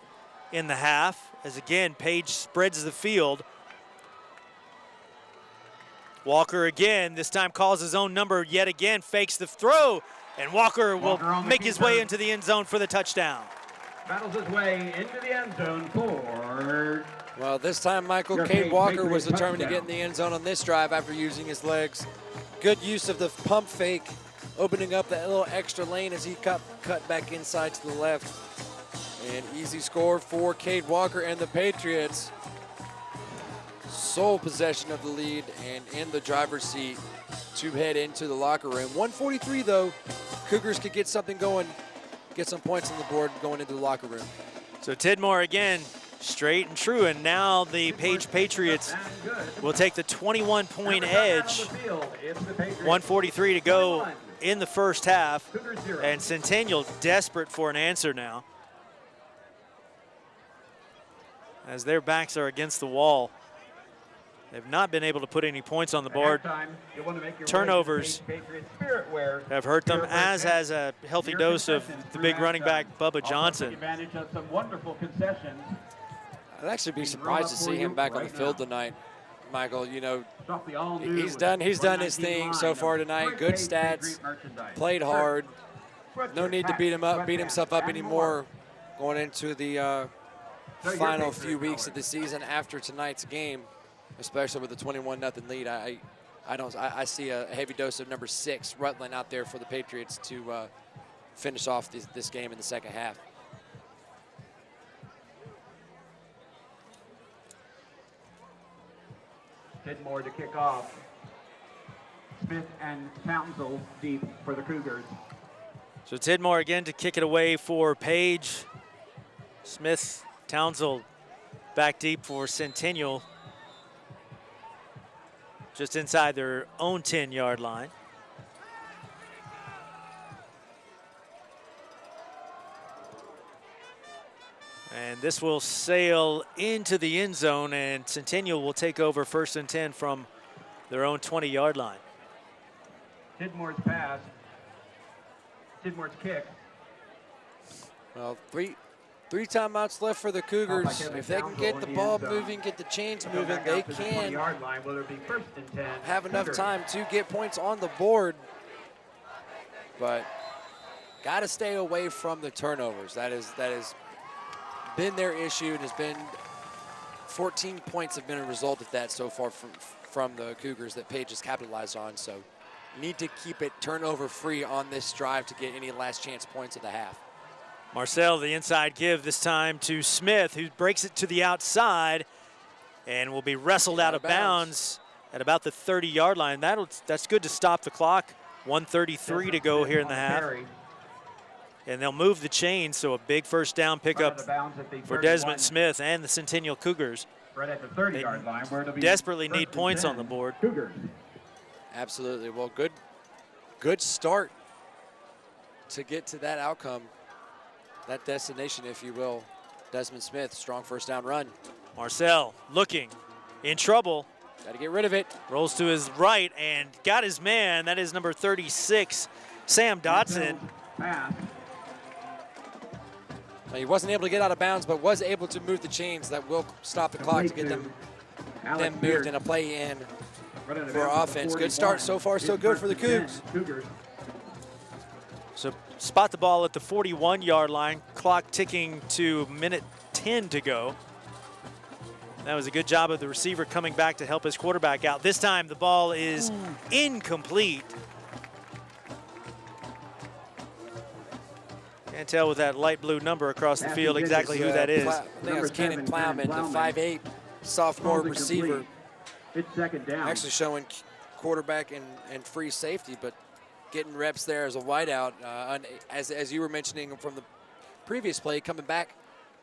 in the half, as again, Page spreads the field. Walker again, this time calls his own number yet again, fakes the throw, and Walker will make his way into the end zone for the touchdown. Battles his way into the end zone for... Well, this time, Michael, Cade Walker was determined to get in the end zone on this drive after using his legs. Good use of the pump fake, opening up that little extra lane as he cut back inside to the left. An easy score for Cade Walker and the Patriots. Sole possession of the lead and in the driver's seat to head into the locker room. 1:43 though, Cougars could get something going, get some points on the board going into the locker room. So Tidmore again, straight and true, and now the Page Patriots will take the 21-point edge. 1:43 to go in the first half, and Centennial desperate for an answer now, as their backs are against the wall. They've not been able to put any points on the board. Turnovers have hurt them, as has a healthy dose of the big running back, Bubba Johnson. I'd actually be surprised to see him back on the field tonight, Michael. You know, he's done his thing so far tonight. Good stats, played hard. No need to beat himself up anymore going into the final few weeks of the season after tonight's game. Especially with the 21-0 lead, I see a heavy dose of number 6, Rutland, out there for the Patriots to finish off this game in the second half. Tidmore to kick off. Smith and Townsend deep for the Cougars. So Tidmore again to kick it away for Page. Smith, Townsend back deep for Centennial, just inside their own 10-yard line. And this will sail into the end zone, and Centennial will take over 1st and 10 from their own 20-yard line. Tidmore's pass. Tidmore's kick. Well, three timeouts left for the Cougars. If they can get the ball moving, get the chains moving, they can have enough time to get points on the board. But got to stay away from the turnovers. That has been their issue. It has been 14 points have been a result of that so far from the Cougars that Page has capitalized on. So need to keep it turnover free on this drive to get any last chance points of the half. Marcel, the inside give this time to Smith, who breaks it to the outside and will be wrestled out of bounds at about the 30-yard line. That's good to stop the clock. 1:33 to go here in the half. And they'll move the chain, so a big first down pickup for Desmond Smith and the Centennial Cougars. Right at the 30-yard line, where it'll be desperately need points on the board. Cougars. Absolutely. Well, good start to get to that outcome, that destination, if you will. Desmond Smith, strong first down run. Marcel looking, in trouble. Got to get rid of it. Rolls to his right and got his man. That is number 36, Sam Dotson. Pass. He wasn't able to get out of bounds, but was able to move the chains that will stop the clock to get them moved in a play in for offense. Good start so far, so good for the Cougs. So spot the ball at the 41-yard line, clock ticking to minute 10 to go. That was a good job of the receiver coming back to help his quarterback out. This time the ball is incomplete. Can't tell with that light blue number across the field exactly who that is. I think it's Cannon Plowman, the 5'8" sophomore receiver. It's second down. Actually showing quarterback and free safety, but getting reps there as a wideout. As you were mentioning from the previous play, coming back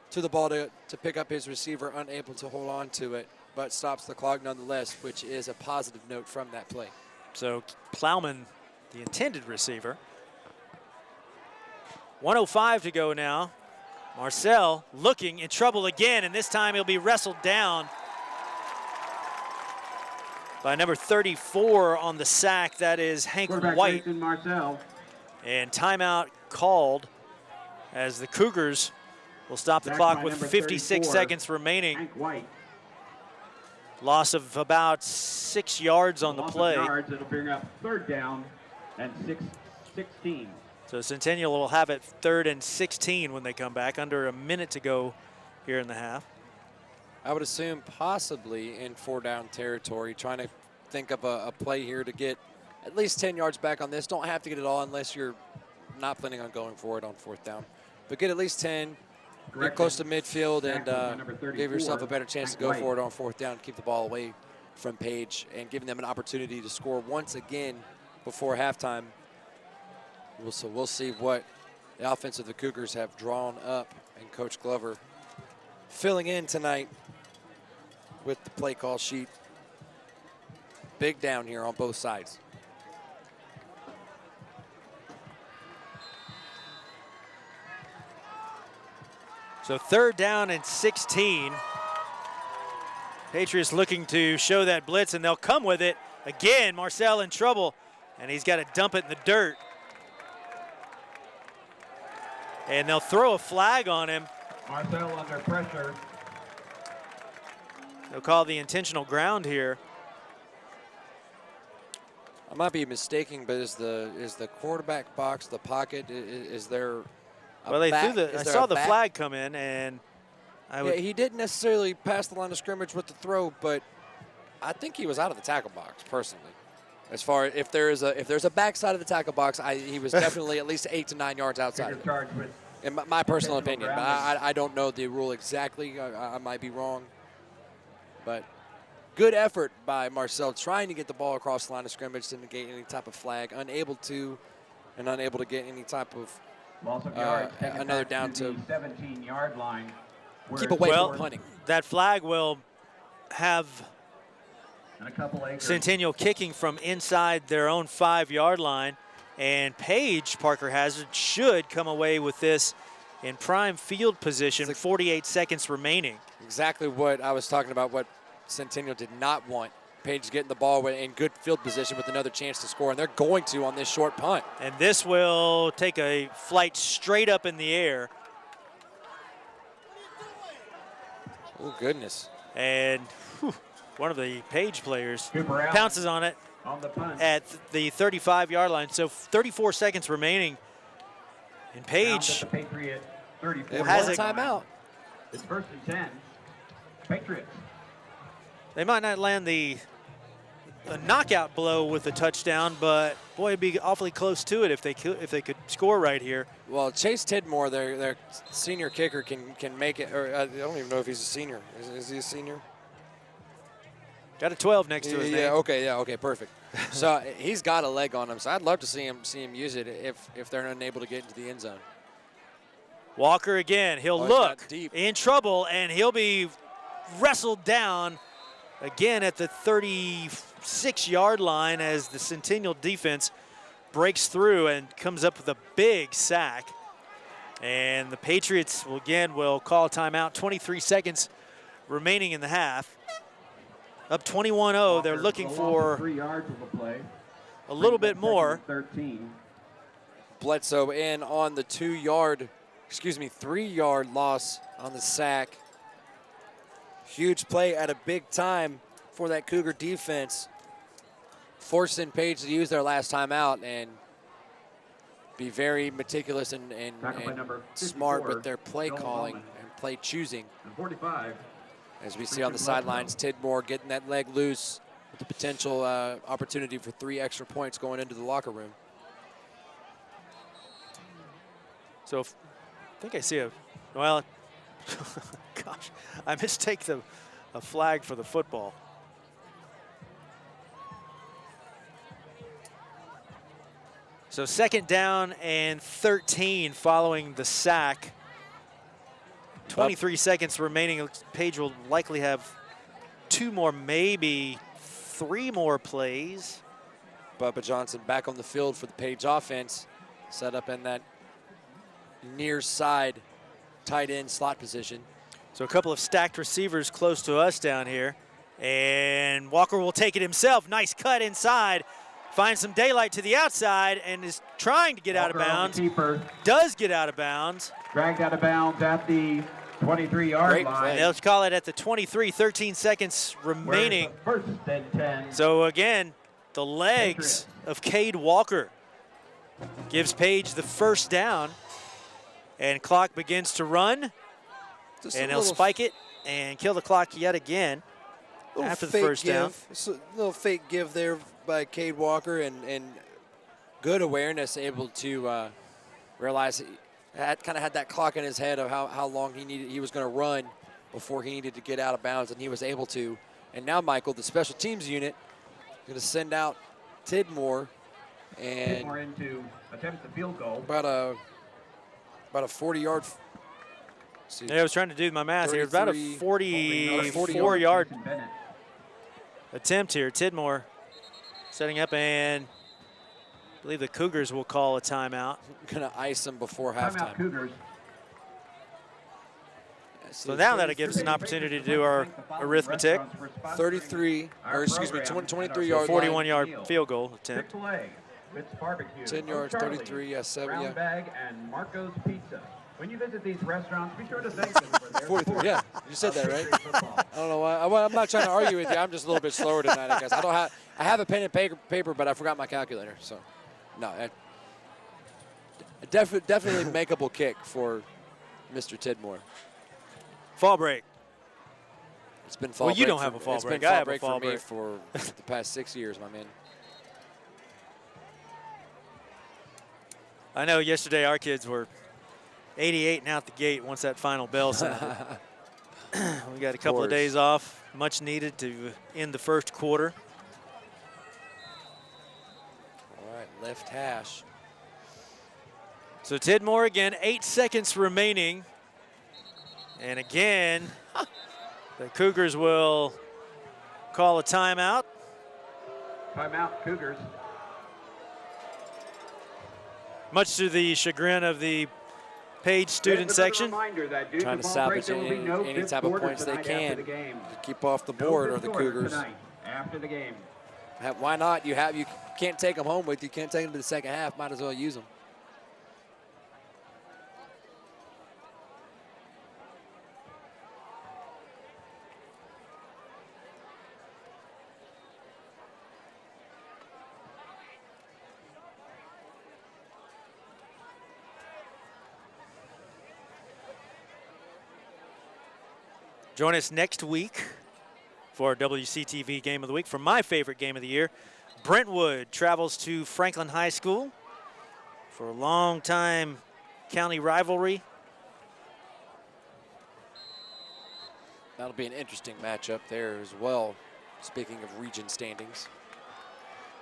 to the ball to pick up his receiver, unable to hold on to it, but stops the clock nonetheless, which is a positive note from that play. So Plowman, the intended receiver. 1:05 to go now. Marcel looking in trouble again, and this time he'll be wrestled down by number 34 on the sack. That is Hank White. Marcel. And timeout called as the Cougars will stop the clock with 56 seconds remaining. Hank White. Loss of about 6 yards on the play. Yards, it'll bring up third down and 16. So Centennial will have it 3rd and 16 when they come back, under a minute to go here in the half. I would assume possibly in 4-down territory, trying to think of a play here to get at least 10 yards back on this. Don't have to get it all unless you're not planning on going for it on 4th down. But get at least 10, get close to midfield, and give yourself a better chance to go for it on 4th down, keep the ball away from Page, and giving them an opportunity to score once again before halftime. So we'll see what the offense of the Cougars have drawn up, and Coach Glover filling in tonight with the play call sheet. Big down here on both sides. So 3rd down and 16. Patriots looking to show that blitz, and they'll come with it. Again, Marcel in trouble, and he's got to dump it in the dirt. And they'll throw a flag on him. Marcel under pressure. They'll call the intentional ground here. I might be mistaking, but is the quarterback box, the pocket, is there a Well, they back? threw the. Is I there saw a the back? flag come in, and Yeah, he didn't necessarily pass the line of scrimmage with the throw, but I think he was out of the tackle box personally. As far as if there's a backside of the tackle box, he was definitely at least 8 to 9 yards outside of it. In my personal opinion, but I don't know the rule exactly. I might be wrong. But good effort by Marcel trying to get the ball across the line of scrimmage to negate any type of flag. Unable to get any type of another down to 17-yard line. Keep away from punting. That flag will have And a couple acres. Centennial kicking from inside their own 5-yard line. And Page, Parker Hazard, should come away with this in prime field position, 48 seconds remaining. Exactly what I was talking about, what Centennial did not want. Page getting the ball in good field position with another chance to score, and they're going to on this short punt. And this will take a flight straight up in the air. Oh, goodness. And one of the Page players Cooper Allen pounces on it on the punt. at the 35-yard line. So 34 seconds remaining. And Page Down at the Patriot 34 has a timeout. It's 1st and 10. Patriots. They might not land the a knockout blow with a touchdown, but boy, it'd be awfully close to it if they could score right here. Well, Chase Tidmore, their senior kicker, can make it. Or I don't even know if he's a senior. Is he a senior? Got a 12 next to his name. Yeah, okay, perfect. So he's got a leg on him. So I'd love to see him use it if they're unable to get into the end zone. Walker again. He'll look in trouble, and he'll be wrestled down again at the 36-yard line as the Centennial defense breaks through and comes up with a big sack. And the Patriots will call a timeout. 23 seconds remaining in the half. Up 21-0. They're looking for 3 yards of the play. A little bit more. 13. Bledsoe in on the 3-yard loss on the sack. Huge play at a big time for that Cougar defense. Forcing Page to use their last timeout and be very meticulous and smart with their play calling and play choosing. 45. As we see on the sidelines, Tidmore getting that leg loose with the potential opportunity for 3 extra points going into the locker room. So I think I see gosh, I mistake a flag for the football. So 2nd down and 13 following the sack. 23 seconds remaining. Page will likely have 2 more, maybe 3 more plays. Bubba Johnson back on the field for the Page offense, set up in that near side tight end slot position. So a couple of stacked receivers close to us down here. And Walker will take it himself. Nice cut inside. Finds some daylight to the outside and is trying to get out of bounds. Does get out of bounds. Dragged out of bounds at the 23-yard line. They'll call it at the 23, 13 seconds remaining. First and 10. So again, the legs of Cade Walker gives Page the first down. And clock begins to run. And they'll spike it and kill the clock yet again after the first down. It's a little fake give there by Cade Walker and good awareness, able to realize he kind of had that clock in his head of how long he was going to run before he needed to get out of bounds, and he was able to. And now, Michael, the special teams unit, going to send out Tidmore. And Tidmore in to attempt the field goal. About a 40-yard. Yeah, I was trying to do my math here. About a 44-yard attempt here. Tidmore setting up, and I believe the Cougars will call a timeout. Going to ice them before halftime. Cougars. So now that'll give us an opportunity to do our arithmetic. 23 yard 41-yard field goal attempt. 10 yards, 33, yeah, 7, yeah. Bag and Marco's Pizza. When you visit these restaurants, be sure to thank them for their 43, yeah, you said that, right? I don't know why. I'm not trying to argue with you. I'm just a little bit slower tonight, I guess. I have a pen and paper, but I forgot my calculator. So, no, definitely makeable kick for Mr. Tidmore. Fall break. It's been fall break. Well, you don't have a fall break. It's been fall break for me for the past 6 years, my man. I know yesterday our kids were 88 and out the gate once that final bell sounded. We got a couple of days off, much needed to end the first quarter. All right, left hash. So Tidmore again, 8 seconds remaining. And again, the Cougars will call a timeout. Timeout, Cougars. Much to the chagrin of the Page student section. Trying to salvage any type of points they can to keep off the board, or the Cougars. After the game. Why not? You can't take them home with you. Can't take them to the second half. Might as well use them. Join us next week for our WCTV Game of the Week. For my favorite game of the year, Brentwood travels to Franklin High School for a long-time county rivalry. That'll be an interesting matchup there as well, speaking of region standings.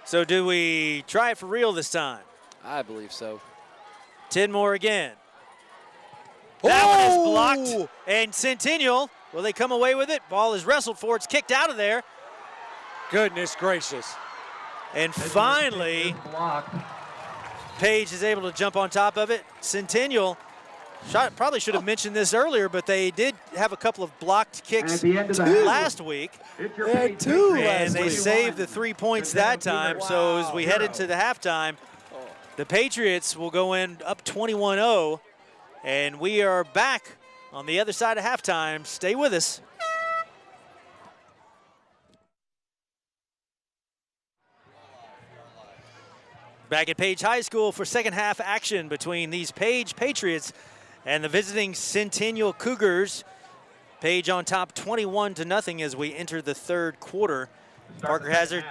So do we try it for real this time? I believe so. Tidmore again. That one is blocked. And Centennial, will they come away with it? Ball is wrestled for. It's kicked out of there. Goodness gracious. And finally, Page is able to jump on top of it. Centennial probably should have mentioned this earlier, but they did have a couple of blocked kicks last week. They had two and they saved the 3 points that time. So as we head into the halftime, the Patriots will go in up 21-0, and we are back on the other side of halftime. Stay with us. Back at Page High School for second half action between these Page Patriots and the visiting Centennial Cougars. Page on top 21-0 as we enter the third quarter. Parker Hazard,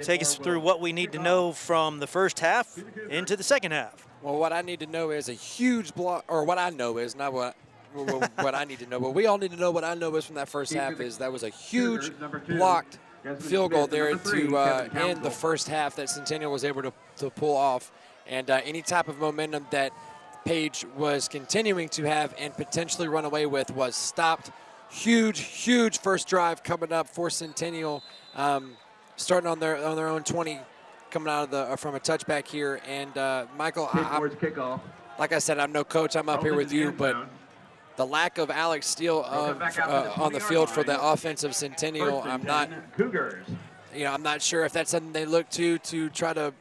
take us through what we need to know from the first half into the second half. Well, what I need to know is a huge block, or what I know is, not what I need to know, but we all need to know what I know is from that first half is that was a huge blocked field goal there to end the first half that Centennial was able to pull off. And any type of momentum that Page was continuing to have and potentially run away with was stopped. Huge first drive coming up for Centennial, starting on their own 20, coming out of from a touchback here. And Michael, like I said, I'm no coach. I'm up here with you, but the lack of Alex Steele on the field for the offensive Centennial, I'm not sure if that's something they look to try to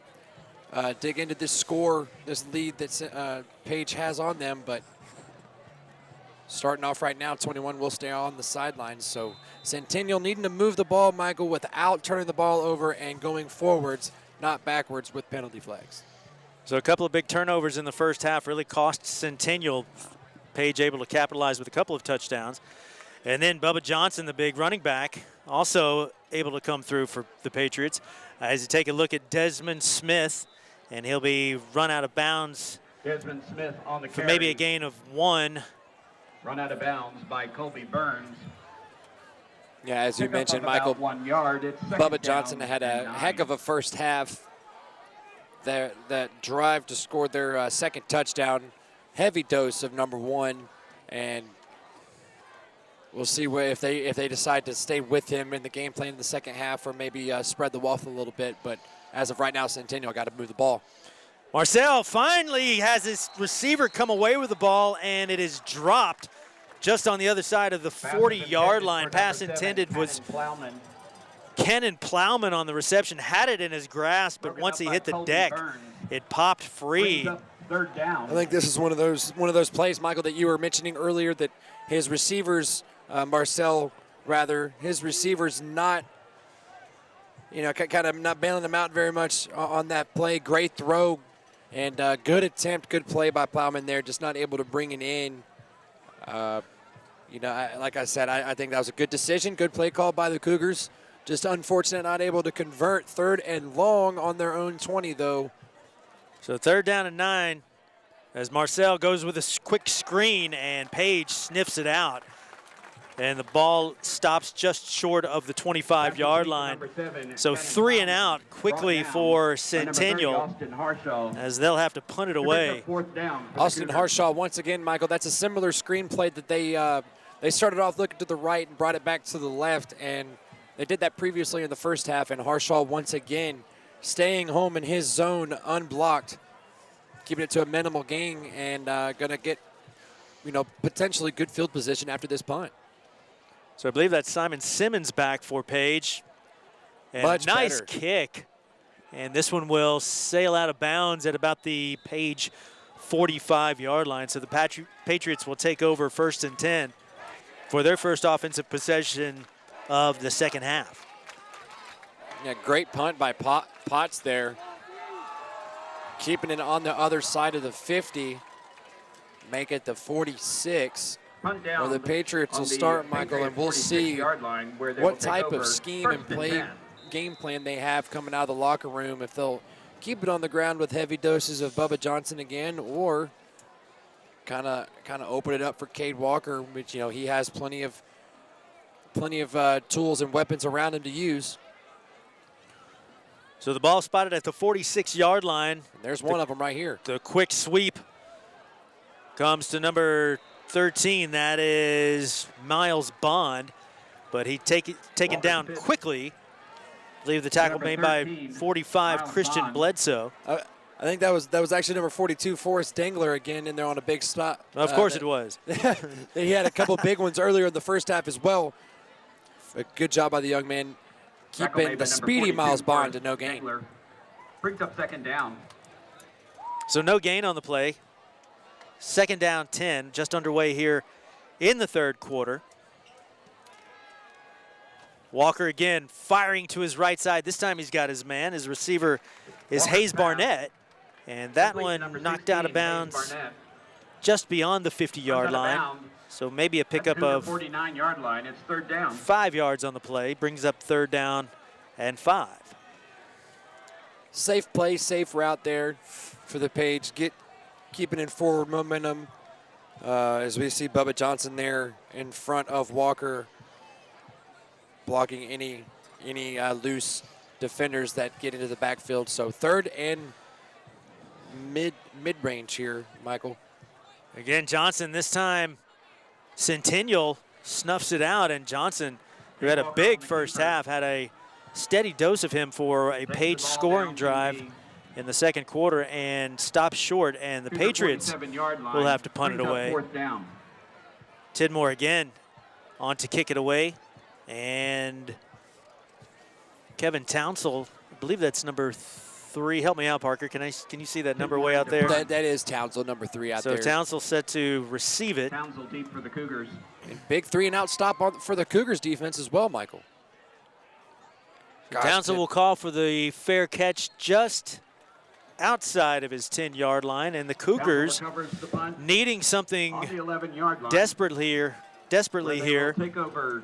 dig into this score, this lead that Page has on them. But starting off right now, 21 will stay on the sidelines. So Centennial needing to move the ball, Michael, without turning the ball over and going forwards, not backwards with penalty flags. So a couple of big turnovers in the first half really cost Centennial. Page able to capitalize with a couple of touchdowns. And then Bubba Johnson, the big running back, also able to come through for the Patriots. As you take a look at Desmond Smith, and he'll be run out of bounds Desmond Smith on the for maybe a gain of 1. Run out of bounds by Colby Burns. Yeah, as you mentioned, Michael, 1 yard. Bubba Johnson had a heck of a first half. That drive to score their second touchdown. Heavy dose of number 1, and we'll see if they decide to stay with him in the game plan in the second half, or maybe spread the wealth a little bit. But as of right now, Centennial got to move the ball. Marcel finally has his receiver come away with the ball, and it is dropped just on the other side of the 40-yard line. Pass intended was Kenan Plowman on the reception, had it in his grasp, but once he hit the deck, it popped free. Third down. I think this is one of those plays, Michael, that you were mentioning earlier, that his receivers, his receivers not, kind of not bailing him out very much on that play. Great throw and good attempt, good play by Plowman there, just not able to bring it in. Like I said, I think that was a good decision, good play call by the Cougars. Just unfortunate not able to convert third and long on their own 20, though. So 3rd down and 9 as Marcel goes with a quick screen and Page sniffs it out. And the ball stops just short of the 25-yard line. So 3 and out quickly for Centennial as they'll have to punt it away. Austin Harshaw, once again, Michael, that's a similar screenplay that they started off looking to the right and brought it back to the left. And they did that previously in the first half. And Harshaw once again staying home in his zone unblocked, keeping it to a minimal gain, and going to get, potentially good field position after this punt. So I believe that's Simon Simmons back for Page. And Much nice better. kick. And this one will sail out of bounds at about the Page 45-yard line. So the Patriots will take over 1st and 10 for their first offensive possession of the second half. Yeah, great punt by Potts there. Keeping it on the other side of the 50. Make it the 46. Punt down Well, the Patriots on will the start, Michael, and we'll 46 see yard line where they will what take type over of scheme first and play 10. game plan they have coming out of the locker room. If they'll keep it on the ground with heavy doses of Bubba Johnson again, or kind of open it up for Cade Walker, which he has plenty of tools and weapons around him to use. So the ball spotted at the 46-yard line. And there's one of them right here. The quick sweep comes to number 13. That is Miles Bond, but he taken down quickly. I believe the tackle made by 45 Miles Christian Bond. Bledsoe. I think that was actually number 42, Forrest Dangler, again in there on a big spot. Of course it was. He had a couple big ones earlier in the first half as well. A good job by the young man, Tackle keeping made the by number speedy 42, Miles Bond to Forrest no gain. Dangler. Brings up second down. So no gain on the play. Second down 10, just underway here in the third quarter. Walker again firing to his right side. This time he's got his man. His receiver is Walker's Hayes pass. Barnett. And that Complete one number knocked 16, out of Hayes bounds Barnett. just beyond the 50-yard Runs out of line. bounds. So maybe a That's pickup to the of 49-yard line. It's third down. 5 yards on the play. Brings up third down and 5. Safe play, safe route there for the Page. Keeping in forward momentum as we see Bubba Johnson there in front of Walker, blocking any loose defenders that get into the backfield. So third and mid-range here, Michael. Again, Johnson this time, Centennial snuffs it out, and Johnson, who had a big first half, had a steady dose of him for a Page scoring drive in the second quarter and stopped short, and the Patriots will have to punt it away. Fourth down. Tidmore again on to kick it away, and Kevin Townsell, I believe that's number 3. Help me out, Parker. Can you see that number way out there? That is Townsell, number 3 out there. So Townsell set to receive it. Townsell deep for the Cougars. And big 3-and-out stop for the Cougars defense as well, Michael. Townsell will call for the fair catch just outside of his 10-yard line, and the Cougars Recovers the punt needing something on the 11-yard line. desperately here. Where they will take over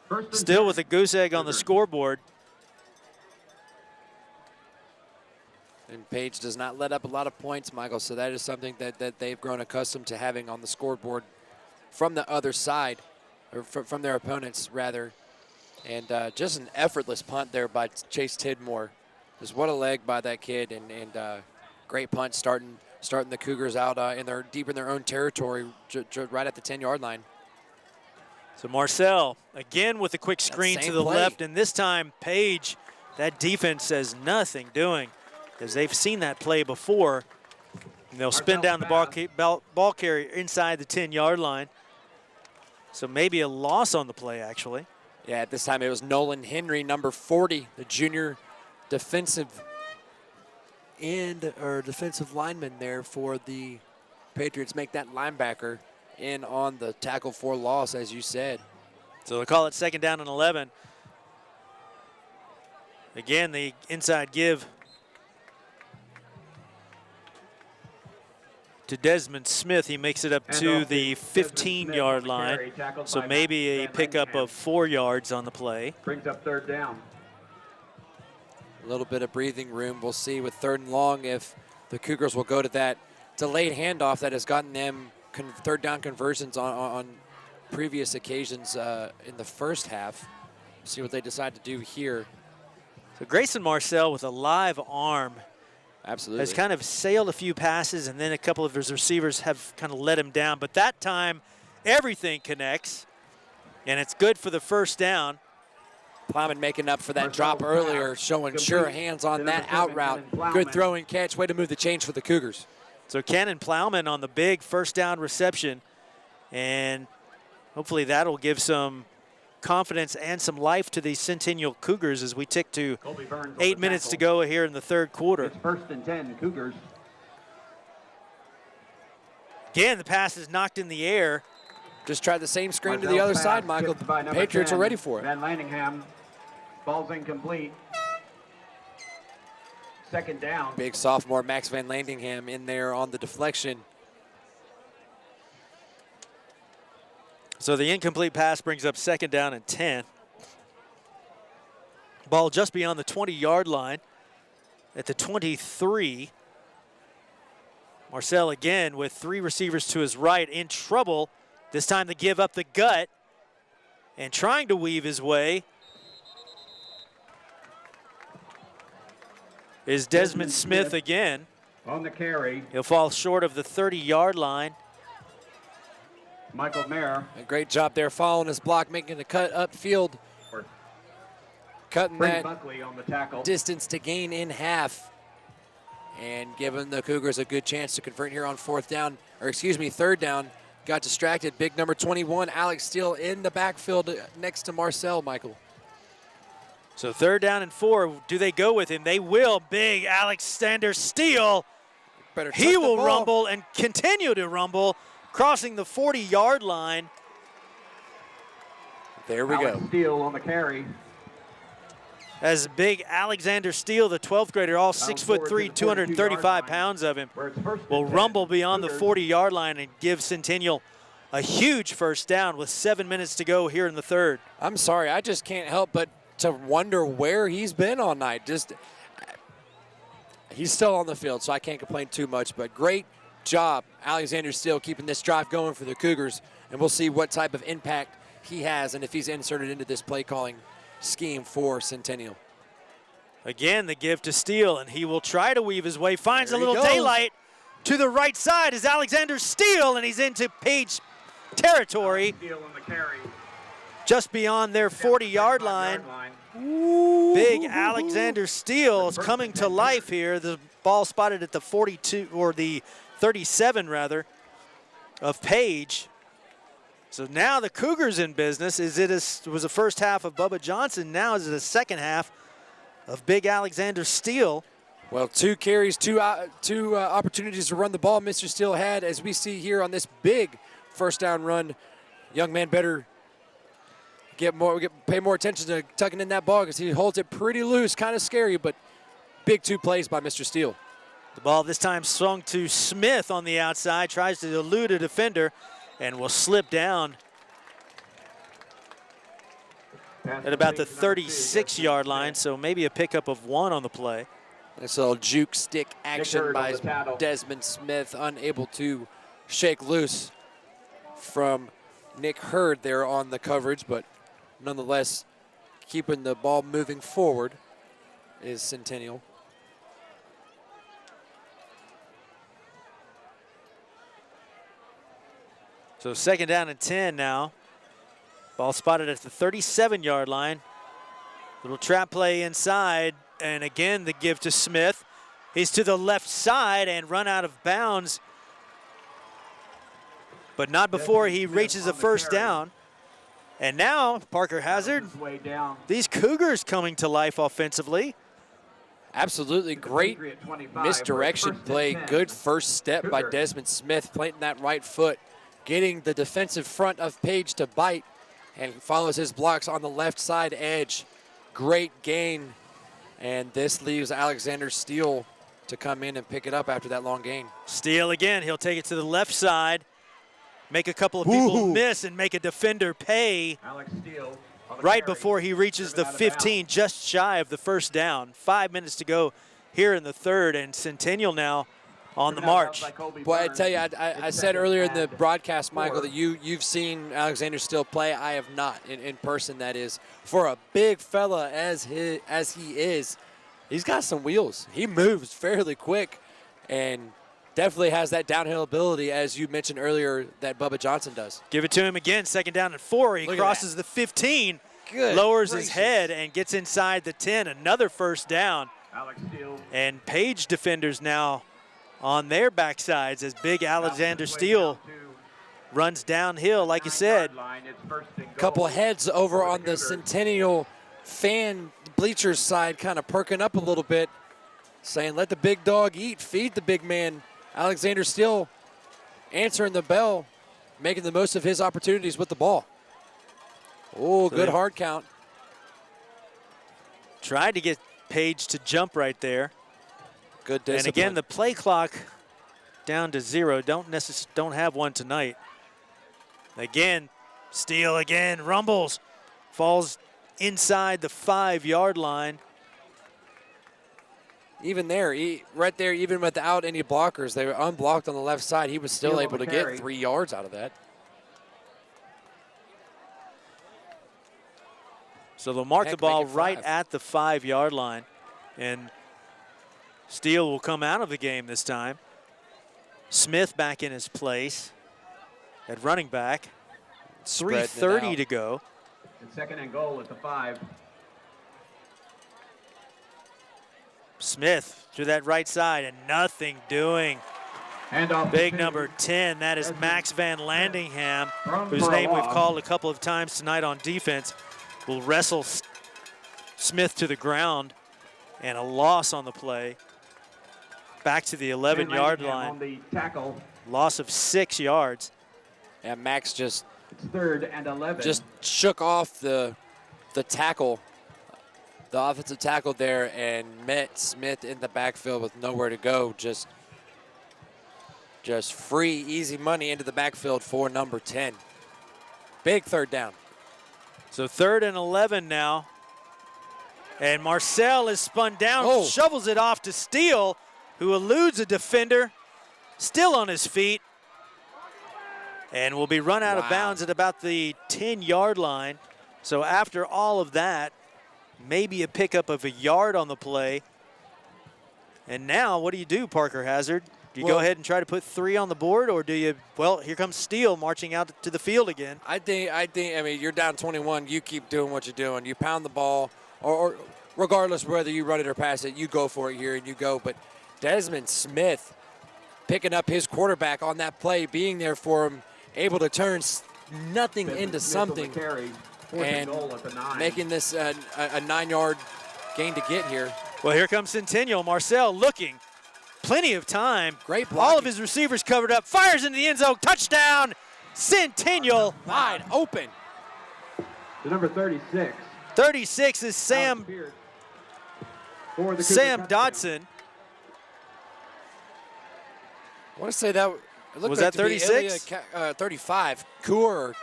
first and Still 10. with a goose egg on the Cougars. scoreboard. And Page does not let up a lot of points, Michael, so that is something that they've grown accustomed to having on the scoreboard from the other side, or from their opponents, rather. And just an effortless punt there by Chase Tidmore. Just what a leg by that kid, and great punt starting the Cougars out deep in their own territory, right at the 10-yard line. So Marcel again with a quick screen to the left, and this time Page, that defense says nothing doing, because they've seen that play before. And they'll spin down the ball carrier inside the 10-yard line. So maybe a loss on the play, actually. Yeah, at this time it was Nolan Henry, number 40, the junior defensive lineman there for the Patriots. Make that linebacker in on the tackle for loss, as you said. So they call it second down and 11. Again, the inside give to Desmond Smith. He makes it up to the 15-yard line. So maybe a pickup of 4 yards on the play. Brings up third down. A little bit of breathing room. We'll see with third and long if the Cougars will go to that delayed handoff that has gotten them third down conversions on previous occasions in the first half. See what they decide to do here. So Grayson Marcel with a live arm Absolutely has kind of sailed a few passes, and then a couple of his receivers have kind of let him down. But that time, everything connects, and it's good for the first down. Plowman making up for that drop earlier, showing sure hands on that out route. Good throwing catch, way to move the chains for the Cougars. So Cannon Plowman on the big first down reception, and hopefully that'll give some confidence and some life to the Centennial Cougars as we tick to 8 minutes to go here in the third quarter. It's first and 10, Cougars. Again, the pass is knocked in the air. Just tried the same screen to the other side, Michael. Patriots are ready for it. Van Lanningham, ball's incomplete. Second down. Big sophomore Max Van Landingham in there on the deflection. So the incomplete pass brings up 2nd down and 10. Ball just beyond the 20-yard line at the 23. Marcel again with 3 receivers to his right, in trouble. This time to give up the gut and trying to weave his way is Desmond Smith again. On the carry, He'll fall short of the 30-yard line. Michael Mayer. A great job there following his block, making the cut upfield. Cutting Brent that Buckley on the tackle. distance to gain in half. And giving the Cougars a good chance to convert here on 3rd down. Got distracted. Big number 21, Alex Steele in the backfield next to Marcel, Michael. So 3rd down and 4. Do they go with him? They will. Big Alexander Steele. He will rumble and continue to rumble, crossing the 40-yard line. There we go. Steele on the carry. As big Alexander Steele, the 12th grader, all 6'3", 235 pounds of him, will rumble beyond the 40-yard line and give Centennial a huge 1st down with 7 minutes to go here in the 3rd. I'm sorry, I just can't help but to wonder where he's been all night. He's still on the field, so I can't complain too much, but great job, Alexander Steele, keeping this drive going for the Cougars, and we'll see what type of impact he has and if he's inserted into this play calling scheme for Centennial. Again, the give to Steele, and he will try to weave his way. Finds a little daylight to the right side is Alexander Steele, and he's into Page territory. Steele on the carry. Just beyond their 40-yard line. Big Alexander Steele is coming to life here. The ball spotted at the 42, or the 37 rather, of Page. So now the Cougars in business. It was the first half of Bubba Johnson. Now is it the second half of big Alexander Steele? Well, 2 carries, two opportunities to run the ball Mr. Steele had, as we see here on this big 1st down run. Young man better pay more attention to tucking in that ball because he holds it pretty loose, kind of scary, but big 2 plays by Mr. Steele. The ball this time swung to Smith on the outside, tries to elude a defender, and will slip down at about the 36-yard line, so maybe a pickup of 1 on the play. This little juke stick action by Desmond Smith, unable to shake loose from Nick Hurd there on the coverage, but nonetheless keeping the ball moving forward is Centennial. So 2nd down and 10 now. Ball spotted at the 37-yard line. Little trap play inside, and again the give to Smith. He's to the left side and run out of bounds, but not before he reaches a 1st down. And now Parker Hazard, these Cougars coming to life offensively. Absolutely great misdirection play. Good first step by Desmond Smith, planting that right foot, getting the defensive front of Page to bite, and follows his blocks on the left side edge. Great gain, and this leaves Alexander Steele to come in and pick it up after that long gain. Steele again, he'll take it to the left side, make a couple of people miss and make a defender pay Alex Steele right before he reaches the 15, just shy of the 1st down. 5 minutes to go here in the 3rd, and Centennial now on the march. Boy, I tell you, I said earlier in the broadcast, Michael, that you've seen Alexander Steele play. I have not, in person, that is. For a big fella as he is, he's got some wheels. He moves fairly quick and definitely has that downhill ability, as you mentioned earlier, that Bubba Johnson does. Give it to him again, 2nd down and 4. He crosses the 15, lowers his head, and gets inside the 10. Another 1st down. Alex Steele. And Page defenders now on their backsides as big Alexander Steele runs downhill, like you said. Couple heads over on the Centennial fan bleachers side kind of perking up a little bit, saying let the big dog eat, feed the big man. Alexander Steele answering the bell, making the most of his opportunities with the ball. Oh, good hard count. Tried to get Page to jump right there. Good discipline. And again, the play clock down to 0. Don't have one tonight. Again, Steele again, rumbles, falls inside the 5-yard line. Even there, right there, even without any blockers, they were unblocked on the left side. He was still able to get 3 yards out of that. So they'll mark the ball right at the 5-yard line, and Steele will come out of the game this time. Smith back in his place at running back. 3:30 to go. And 2nd and goal at the 5. Smith to that right side and nothing doing. Big number 10, that is Max Van Landingham, whose name we've called a couple of times tonight on defense. Will wrestle Smith to the ground, and a loss on the play. Back to the 11-yard line. On the tackle. Loss of 6 yards. And Max just 3rd and 11. Just shook off the tackle, the offensive tackle there, and met Smith in the backfield with nowhere to go. Just free, easy money into the backfield for number 10. Big 3rd down. So 3rd and 11 now. And Marcel is spun down, shovels it off to Steele, who eludes a defender, still on his feet, and will be run out of bounds at about the 10-yard line. So after all of that, maybe a pickup of a yard on the play. And now what do you do, Parker Hazard? Do you go ahead and try to put 3 on the board, or do you, well, here comes Steele marching out to the field again. I mean, you're down 21. You keep doing what you're doing. You pound the ball, or regardless whether you run it or pass it, you go for it here and you go. But Desmond Smith picking up his quarterback on that play, being there for him, able to turn nothing into something, and making this a 9-yard gain to get here. Well, here comes Centennial. Marcel looking. Plenty of time. Great blocking. All of his receivers covered up. Fires into the end zone. Touchdown, Centennial. Wide open. The number 36. 36 is Sam Dodson. I want to say that it looked was like that 36? 35. Coor.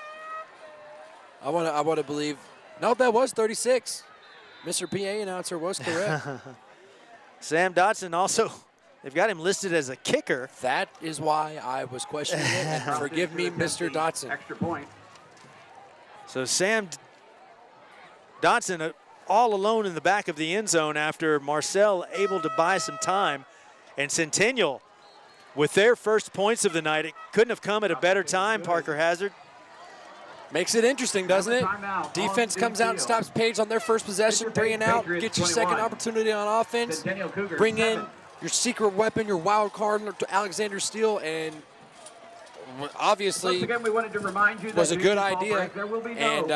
I want to believe. No, that was 36. Mr. PA announcer was correct. Sam Dodson also. They've got him listed as a kicker. That is why I was questioning it. And forgive me, Mr. Dodson. Extra point. So Sam Dodson all alone in the back of the end zone after Marcel able to buy some time. And Centennial, with their first points of the night, it couldn't have come at a better time, Parker Hazard. Makes it interesting, doesn't it? Defense comes out and stops Page on their first possession, 3 and out. Get your second opportunity on offense. Bring in your secret weapon, your wild card, Alexander Steele, and obviously once again, we wanted to remind you that was a good idea. And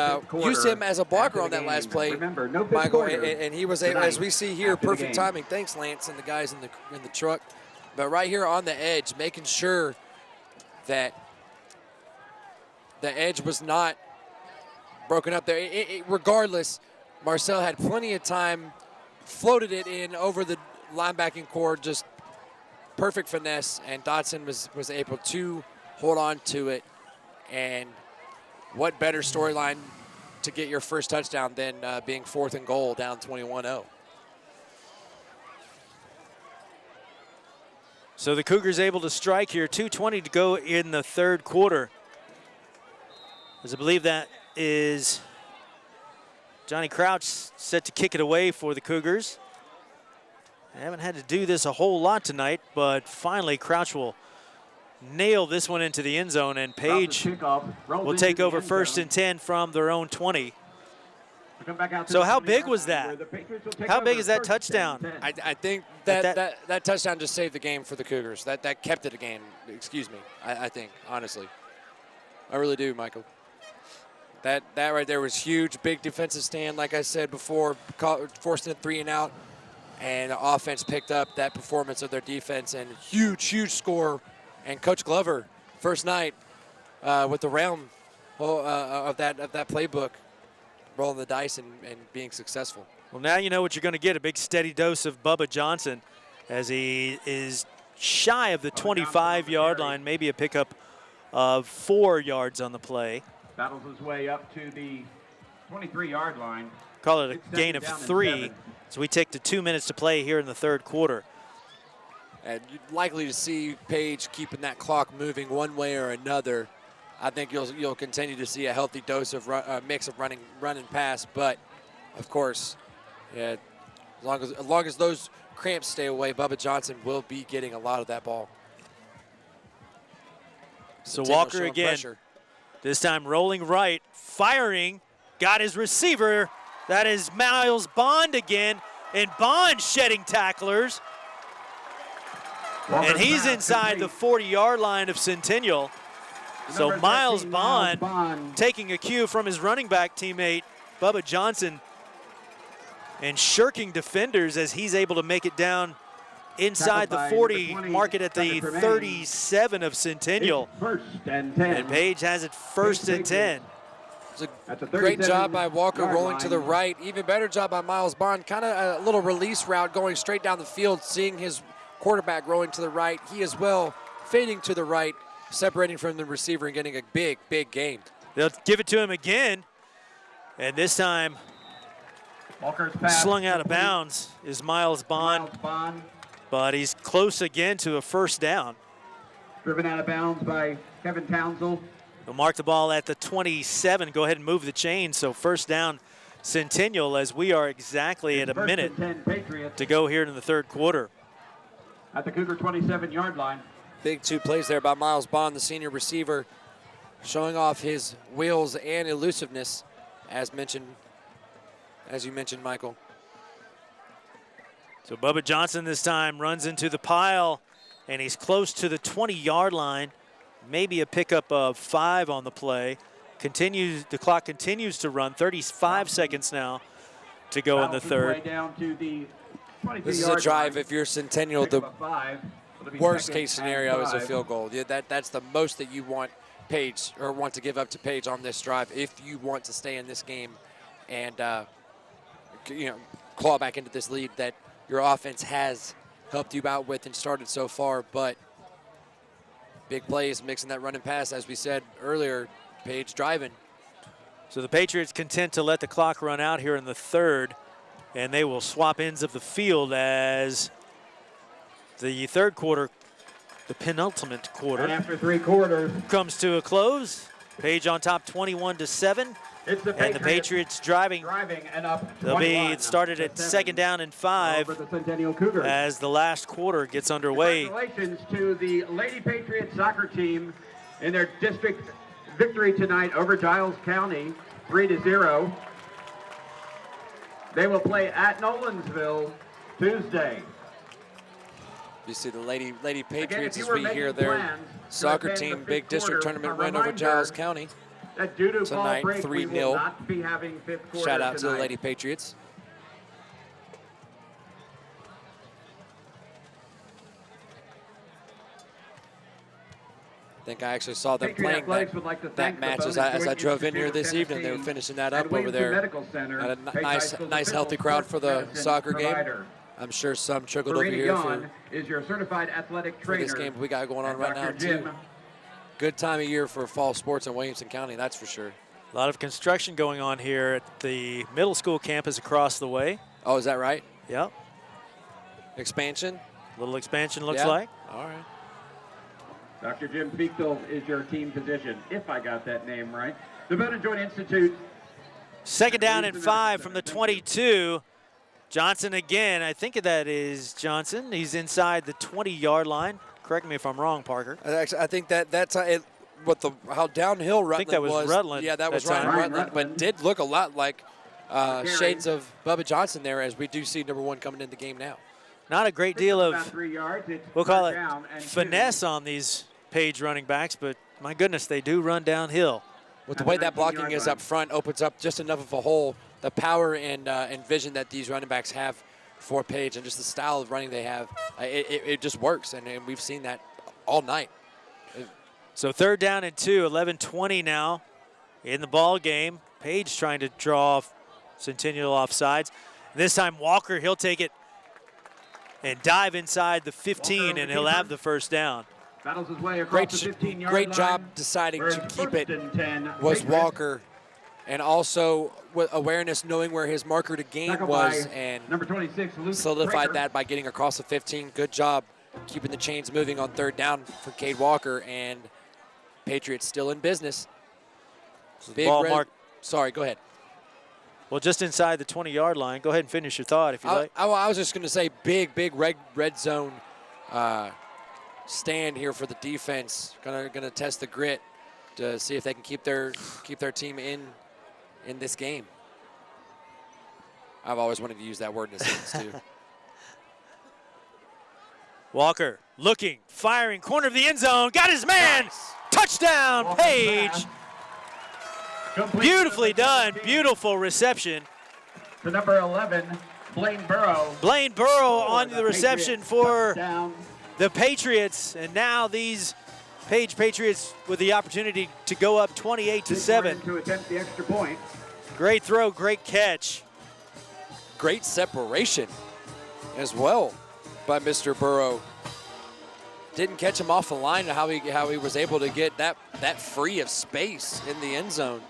use him as a blocker on that last play, Remember, no Michael, and he was able, as we see here, perfect timing. Thanks, Lance, and the guys in the truck. But right here on the edge, making sure that the edge was not broken up there. Regardless, Marcel had plenty of time, floated it in over the linebacking core, just perfect finesse, and Dodson was able to hold on to it. And what better storyline to get your first touchdown than being 4th and goal down 21-0. So the Cougars able to strike here. 2:20 to go in the 3rd quarter. As I believe that is Johnny Crouch set to kick it away for the Cougars. They haven't had to do this a whole lot tonight, but finally Crouch will nail this one into the end zone, and Page will take over 1st and 10 from their own 20. So how big was that? How big is that touchdown? I think that touchdown just saved the game for the Cougars. That kept it a game. Excuse me. I think, honestly. I really do, Michael. That right there was huge. Big defensive stand, like I said before, forced in 3 and out. And the offense picked up that performance of their defense, and huge score. And Coach Glover, first night with the realm of that playbook, rolling the dice and being successful. Well, now you know what you're going to get, a big steady dose of Bubba Johnson as he is shy of the 25-yard line, maybe a pickup of 4 yards on the play. battles his way up to the 23-yard line. Call it It's a gain second of down and 3. 7. So we take to 2 minutes to play here in the third quarter. And you're likely to see Page keeping that clock moving one way or another. I think you'll continue to see a healthy dose of mix of run and pass, but of course, yeah, as long as those cramps stay away, Bubba Johnson will be getting a lot of that ball. So Centennial Walker showing again, pressure. this time rolling right, firing, got his receiver. That is Miles Bond again, and Bond shedding tacklers. And he's inside the 40-yard line of Centennial. So Number Miles 13, Bond taking a cue from his running back teammate, Bubba Johnson, and shirking defenders as he's able to make it down inside the 40, mark it at the 37 of Centennial. It's first and 10. And Page has it first and 10. It's That's a a great job by 37 Walker yard rolling to the line. right. Even better job by Miles Bond. Kind of a little release route going straight down the field, seeing his quarterback rolling to the right. He as well fading to the right, separating from the receiver and getting a big, big gain. They'll give it to him again. And this time, Walker's pass slung out of complete. bounds is Miles Bond, Miles Bond, but he's close again to a first down. driven out of bounds by Kevin Townsell. He'll mark the ball at the 27. Go ahead and move the chain. So first down, Centennial, as we are exactly at a First minute and 10 Patriots to go here in the third quarter. at the Cougar 27-yard line. Big 2 plays there by Miles Bond, the senior receiver, showing off his wheels and elusiveness, as you mentioned, Michael. So Bubba Johnson this time runs into the pile, and he's close to the 20-yard line. Maybe a pickup of 5 on the play. The clock continues to run. 35 seconds now to go in the third. Down to the This is a drive. If you're Centennial, the worst case scenario is a 5. field goal. Yeah, that's the most that you want Page or want to give up to Page on this drive if you want to stay in this game and claw back into this lead that your offense has helped you out with and started so far. But big plays, mixing that run and pass, as we said earlier. Page driving. So the Patriots content to let the clock run out here in the third, and they will swap ends of the field as the third quarter, the penultimate quarter, And after 3 quarters, comes to a close. Page on top 21-7, it's the and the Patriots driving. and up They'll be 21 started at to 7 second down and 5 over the Centennial Cougars. as the last quarter gets underway. Congratulations to the Lady Patriots soccer team in their district victory tonight over Giles County, 3-0. They will play at Nolensville Tuesday. You see the Lady Patriots Again, if as you were we hear making their plans to soccer attend team the big fifth district quarter, tournament a win over reminder Giles County. That due to fall Tonight, break, we 3-0. will not be having fifth quarter Shout out to the tonight. Lady Patriots. I think I actually saw them Patriot playing Athletics would like to that thank the match Bowdoin as I Joint drove in Institute here of this evening. They were Tennessee finishing that and up over Williamson there. Medical Center, Had a Page High School's nice healthy official crowd for the sports soccer game. provider. I'm sure some trickled over Serena here Yon is your certified athletic for trainer. this game we got going on and right now Dr. Jim too. Good time of year for fall sports in Williamson County, that's for sure. A lot of construction going on here at the middle school campus across the way. Oh, is that right? Yep, Expansion? little expansion looks Yeah. like. All right. Dr. Jim Fiechtel is your team physician, if I got that name right. The Bowdoin Joint Institute. Second down and 5 from the 22. Johnson again. I think that is Johnson. He's inside the 20-yard line. Correct me if I'm wrong, Parker. Actually, I think that's how downhill Rutland I think that was Rutland Yeah, that was that time. Ryan Ryan Rutland, but Rutland. did look a lot like Gary. shades of Bubba Johnson there, as we do see number 1 coming in the game now. Not a great deal About of, 3 yards. It's we'll call third it down and 2. finesse on these Page running backs, but my goodness, they do run downhill. With the At way the that blocking 19-yard is line. up front, opens up just enough of a hole. The power and vision that these running backs have for Page and just the style of running they have, it just works, and we've seen that all night. So third down and 2, 11:20 now in the ball game. Page trying to draw Centennial off sides. This time Walker, he'll take it and dive inside the 15, and he'll have the first down. Battles his way Great, across the 15-yard great line. job deciding Where to it's keep first it and 10. was Patriots. Walker, and also with awareness, knowing where his marker to gain Tackled was, by and number 26, Luke solidified Prager. that by getting across the 15. Good job keeping the chains moving on third down for Cade Walker, and Patriots still in business. So the Big ball red, mark. sorry, go ahead. Well, just inside the 20-yard line. Go ahead and finish your thought if you like. I was just going to say big red zone stand here for the defense. Gonna test the grit to see if they can keep their team in this game. I've always wanted to use that word in a sentence too. Walker looking, firing, corner of the end zone. Got his man. Nice. Touchdown, Walker's Page. pass. Complete Beautifully to number done. 17, Beautiful reception. To number 11, Blaine Burrow. Blaine Burrow on For the reception for touchdown. the Patriots, and now these Page Patriots with the opportunity to go up 28-7. To attempt the extra point. Great throw, great catch. Great separation as well by Mr. Burrow. Didn't catch him off the line, how he was able to get that free of space in the end zone.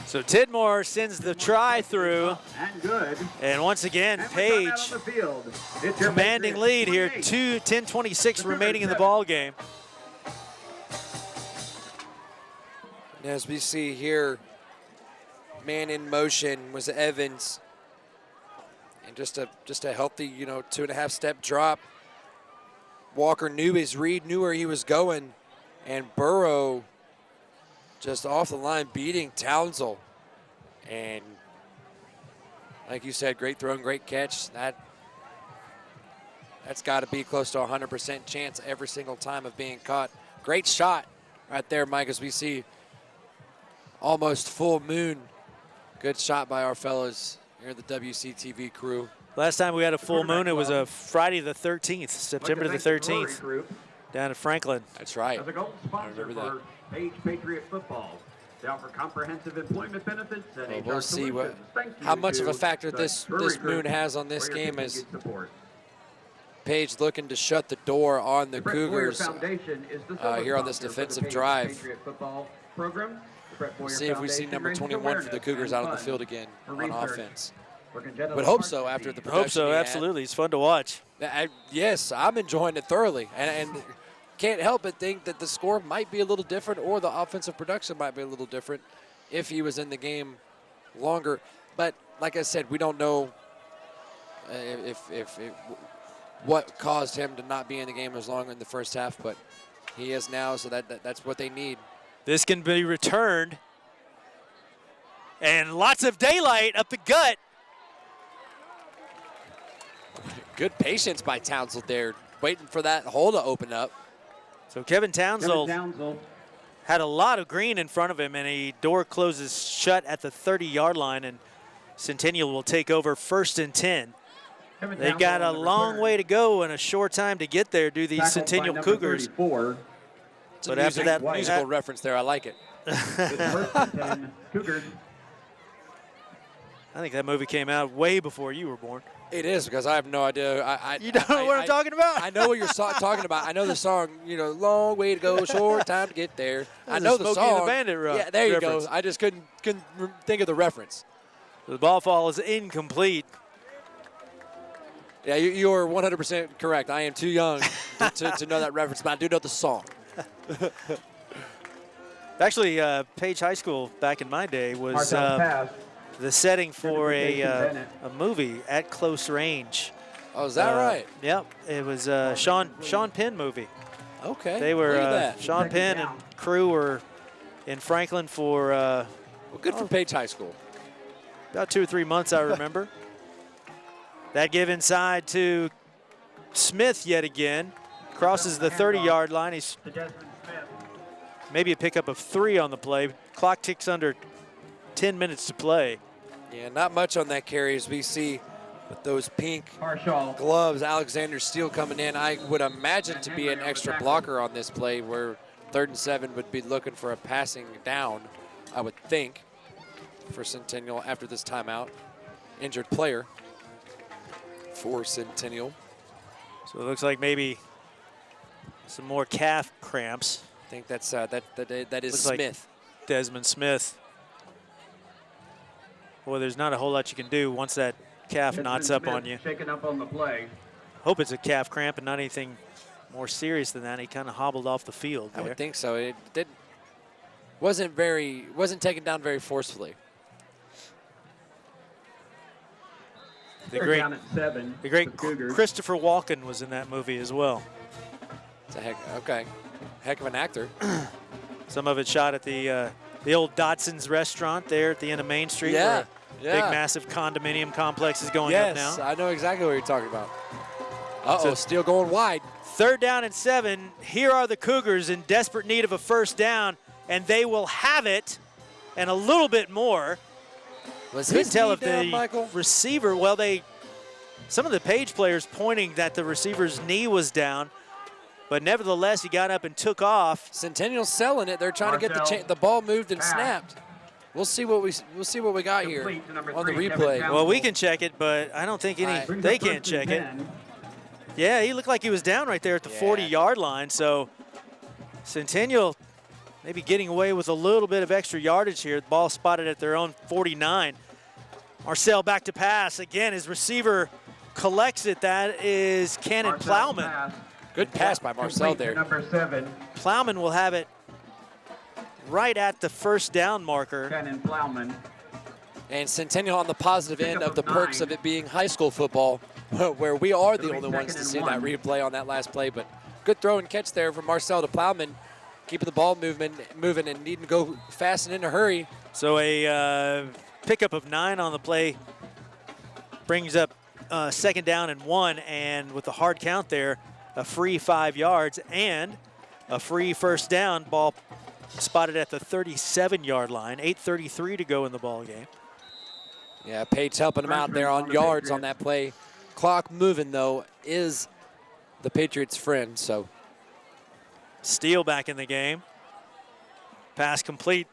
So Tidmore sends the try through, And good. and once again, And we're coming out Page on the field. It's your commanding Patriots lead here, 28. 10:26 The remaining in the Cougars ball game. And as we see here, man in motion was Evans. And just a healthy, 2.5 step drop. Walker knew his read, knew where he was going, and Burrow just off the line beating Townsend. And like you said, great throw and great catch. That's got to be close to 100% chance every single time of being caught. Great shot right there, Mike, as we see almost full moon. Good shot by our fellows here at the WCTV crew. Last time we had a full moon, it was a Friday the 13th, September the 13th, down in Franklin. That's right. As a gold sponsor remember for Page Patriot Football, they offer comprehensive employment benefits and Well, HR we'll see solutions. Thank you how much of a to factor the this Drury Group moon has on this for your game as continued support. Page looking to shut the door on the Brett Boyer Cougars. Foundation is the here on this sponsor for the defensive Page drive. Patriot Football program. The Brett Boyer See if we see Foundation number raises 21 for the awareness Cougars and out on the funds field again for on research offense. for congenital Would hope heart so after the disease. I hope production so, he had. absolutely. It's fun to watch. Yes, I'm enjoying it thoroughly. And can't help but think that the score might be a little different, or the offensive production might be a little different if he was in the game longer. But like I said, we don't know what caused him to not be in the game as long in the first half, but he is now, so that's what they need. This can be returned. And lots of daylight up the gut. Good patience by Townsend there, waiting for that hole to open up. So Kevin Townsend Townsend. had a lot of green in front of him, and a door closes shut at the 30-yard line, and Centennial will take over 1st and 10. They got a long way to go and a short time to get there, do these Centennial Cougars. But after that musical reference there, I like it. Cougars. I think that movie came out way before you were born. It is, because I have no idea. You don't know what I'm talking about? I know what you're talking about. I know the song, long way to go, short time to get there. I know the Smokey and song. the Bandit Yeah, there you reference. go. I just couldn't think of the reference. The ball fall is incomplete. Yeah, you are 100% correct. I am too young to know that reference, but I do know the song. Actually, Page High School back in my day was the setting for a movie, At Close Range. Oh, is that right? Yep, it was a Sean Penn movie. Okay. They were Look at that. Sean Penn and crew were in Franklin for Well, good for Page High School. about 2 or 3 months, I remember. That give inside to Smith yet again. Crosses the 30-yard line. He's maybe a pickup of 3 on the play. Clock ticks under 10 minutes to play. Yeah, not much on that carry as we see with those pink Marshall. gloves. Alexander Steele coming in. I would imagine to be an extra blocker on this play where 3rd and 7 would be looking for a passing down, I would think, for Centennial after this timeout. Injured player for Centennial. So it looks like maybe some more calf cramps. I think that's that is Looks like Smith. Desmond Smith. Boy, there's not a whole lot you can do once that calf knots up on you. Shaking up on the play. Hope it's a calf cramp and not anything more serious than that. He kind of hobbled off the field there. I would think so. It wasn't taken down very forcefully. The They're down at 7. The great for Cougars. Christopher Walken was in that movie as well. It's a heck of an actor. Some of it shot at the old Dodson's restaurant there at the end of Main Street. Yeah, where a big, massive condominium complex is going up now. Yes, I know exactly what you're talking about. So Steele going wide. 3rd down and 7. Here are the Cougars in desperate need of a first down, and they will have it and a little bit more. Couldn't tell if the receiver, some of the Page players pointing that the receiver's knee was down, but nevertheless, he got up and took off. Centennial's selling it. They're trying to get the ball moved and snapped. We'll see what we got here on the replay. Well, we can check it, but I don't think they can't check it. Yeah, he looked like he was down right there at the 40-yard line. So Centennial maybe getting away with a little bit of extra yardage here. The ball spotted at their own 49. Marcel back to pass. Again, his receiver collects it. That is Cannon Plowman. Good pass by Marcel there. Number 7. Plowman will have it right at the first down marker. Cannon Plowman. And Centennial on the positive end of the perks of it being high school football, where we are the only ones to see that replay on that last play. But good throw and catch there from Marcel to Plowman, keeping the ball moving and needing to go fast and in a hurry. So a pickup of 9 on the play brings up 2nd down and 1, and with the hard count there, a free 5 yards and a free first down. Ball spotted at the 37-yard line. 8:33 to go in the ball game. Yeah, Page helping him out there on yards on that play. Clock moving, though, is the Patriots' friend, so. Steele back in the game. Pass complete.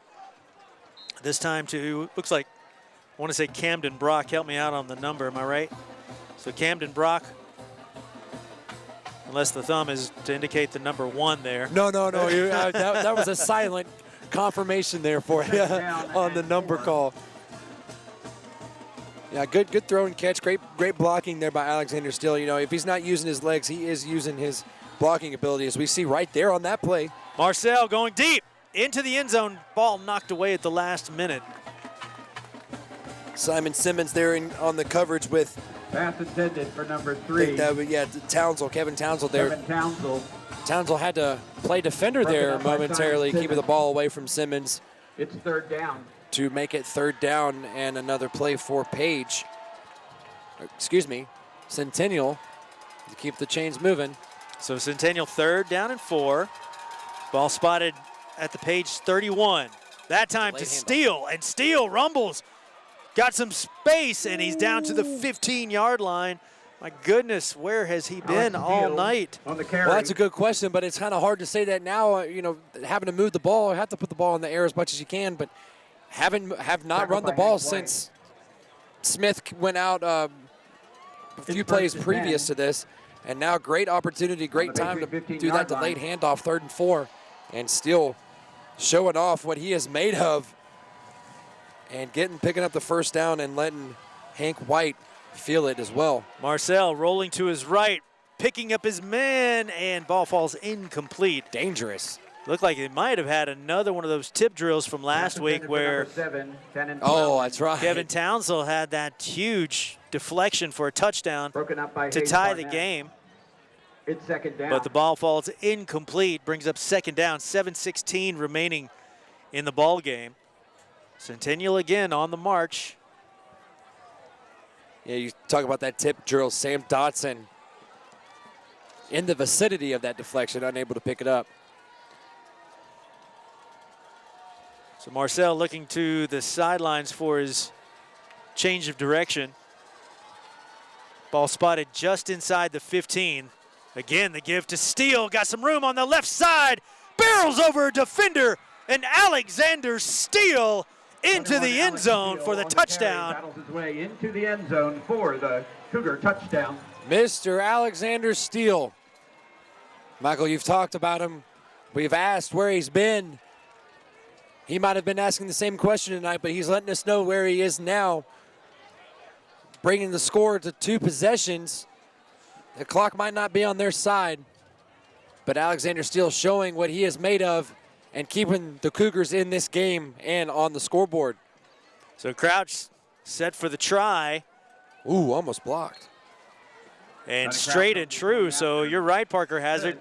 This time to, looks like, I want to say Camden Brock. Help me out on the number, am I right? So Camden Brock, unless the thumb is to indicate the number 1 there. No. That was a silent confirmation there for you on the number call. Yeah, good throw and catch. Great blocking there by Alexander Steele. You know, if he's not using his legs, he is using his blocking ability, as we see right there on that play. Marcel going deep into the end zone. Ball knocked away at the last minute. Simon Simmons there on the coverage with. Pass intended for number 3. Townsell, Kevin Townsell there. Kevin Townsell. Townsell had to play defender there momentarily, keeping the ball away from Simmons. It's 3rd down. To make it 3rd down and another play for Page. Centennial to keep the chains moving. So Centennial 3rd down and 4. Ball spotted at the Page 31. That time to Steele, and Steele rumbles. Got some space, and he's down to the 15-yard line. My goodness, where has he been all night? On the carry. Well, that's a good question, but it's kind of hard to say that now. Having to move the ball, have to put the ball in the air as much as you can, but have not run the ball since Smith went out a few plays previous to this, and now great opportunity, great time to do that delayed handoff, 3rd and 4, and Steele showing off what he is made of. And picking up the first down and letting Hank White feel it as well. Marcel rolling to his right, picking up his man, and ball falls incomplete. Dangerous. Looked like he might have had another one of those tip drills from last week where that's right. Kevin Townsell had that huge deflection for a touchdown to tie the game. It's 2nd down. But the ball falls incomplete, brings up 2nd down, 7:16 remaining in the ball game. Centennial again on the march. Yeah, you talk about that tip drill. Sam Dotson in the vicinity of that deflection, unable to pick it up. So Marcel looking to the sidelines for his change of direction. Ball spotted just inside the 15. Again, the give to Steele. Got some room on the left side. Barrels over a defender, and Alexander Steele into the end zone for the touchdown. Battles his way into the end zone for the Cougar touchdown. Mr. Alexander Steele Michael, you've talked about him. We've asked where he's been. He might have been asking the same question tonight, but he's letting us know where he is now. Bringing the score to 2 possessions. The clock might not be on their side, but Alexander Steele showing what he is made of and keeping the Cougars in this game and on the scoreboard. So Crouch set for the try. Ooh, almost blocked. And straight and true. So you're right, Parker Hazard.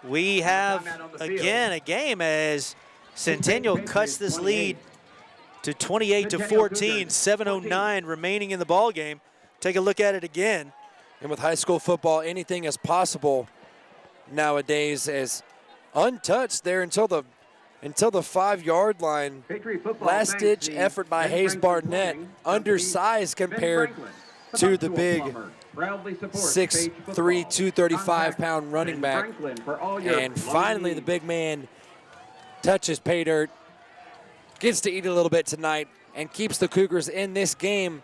We have, again, a game as Centennial cuts this lead to 28-14, 7:09 remaining in the ball game. Take a look at it again. And with high school football, anything is possible nowadays, as untouched there until the 5-yard line. Last-ditch effort by Hayes Barnett, undersized compared to the big 6'3", 235-pound running back. And finally, the big man touches pay dirt, gets to eat a little bit tonight, and keeps the Cougars in this game.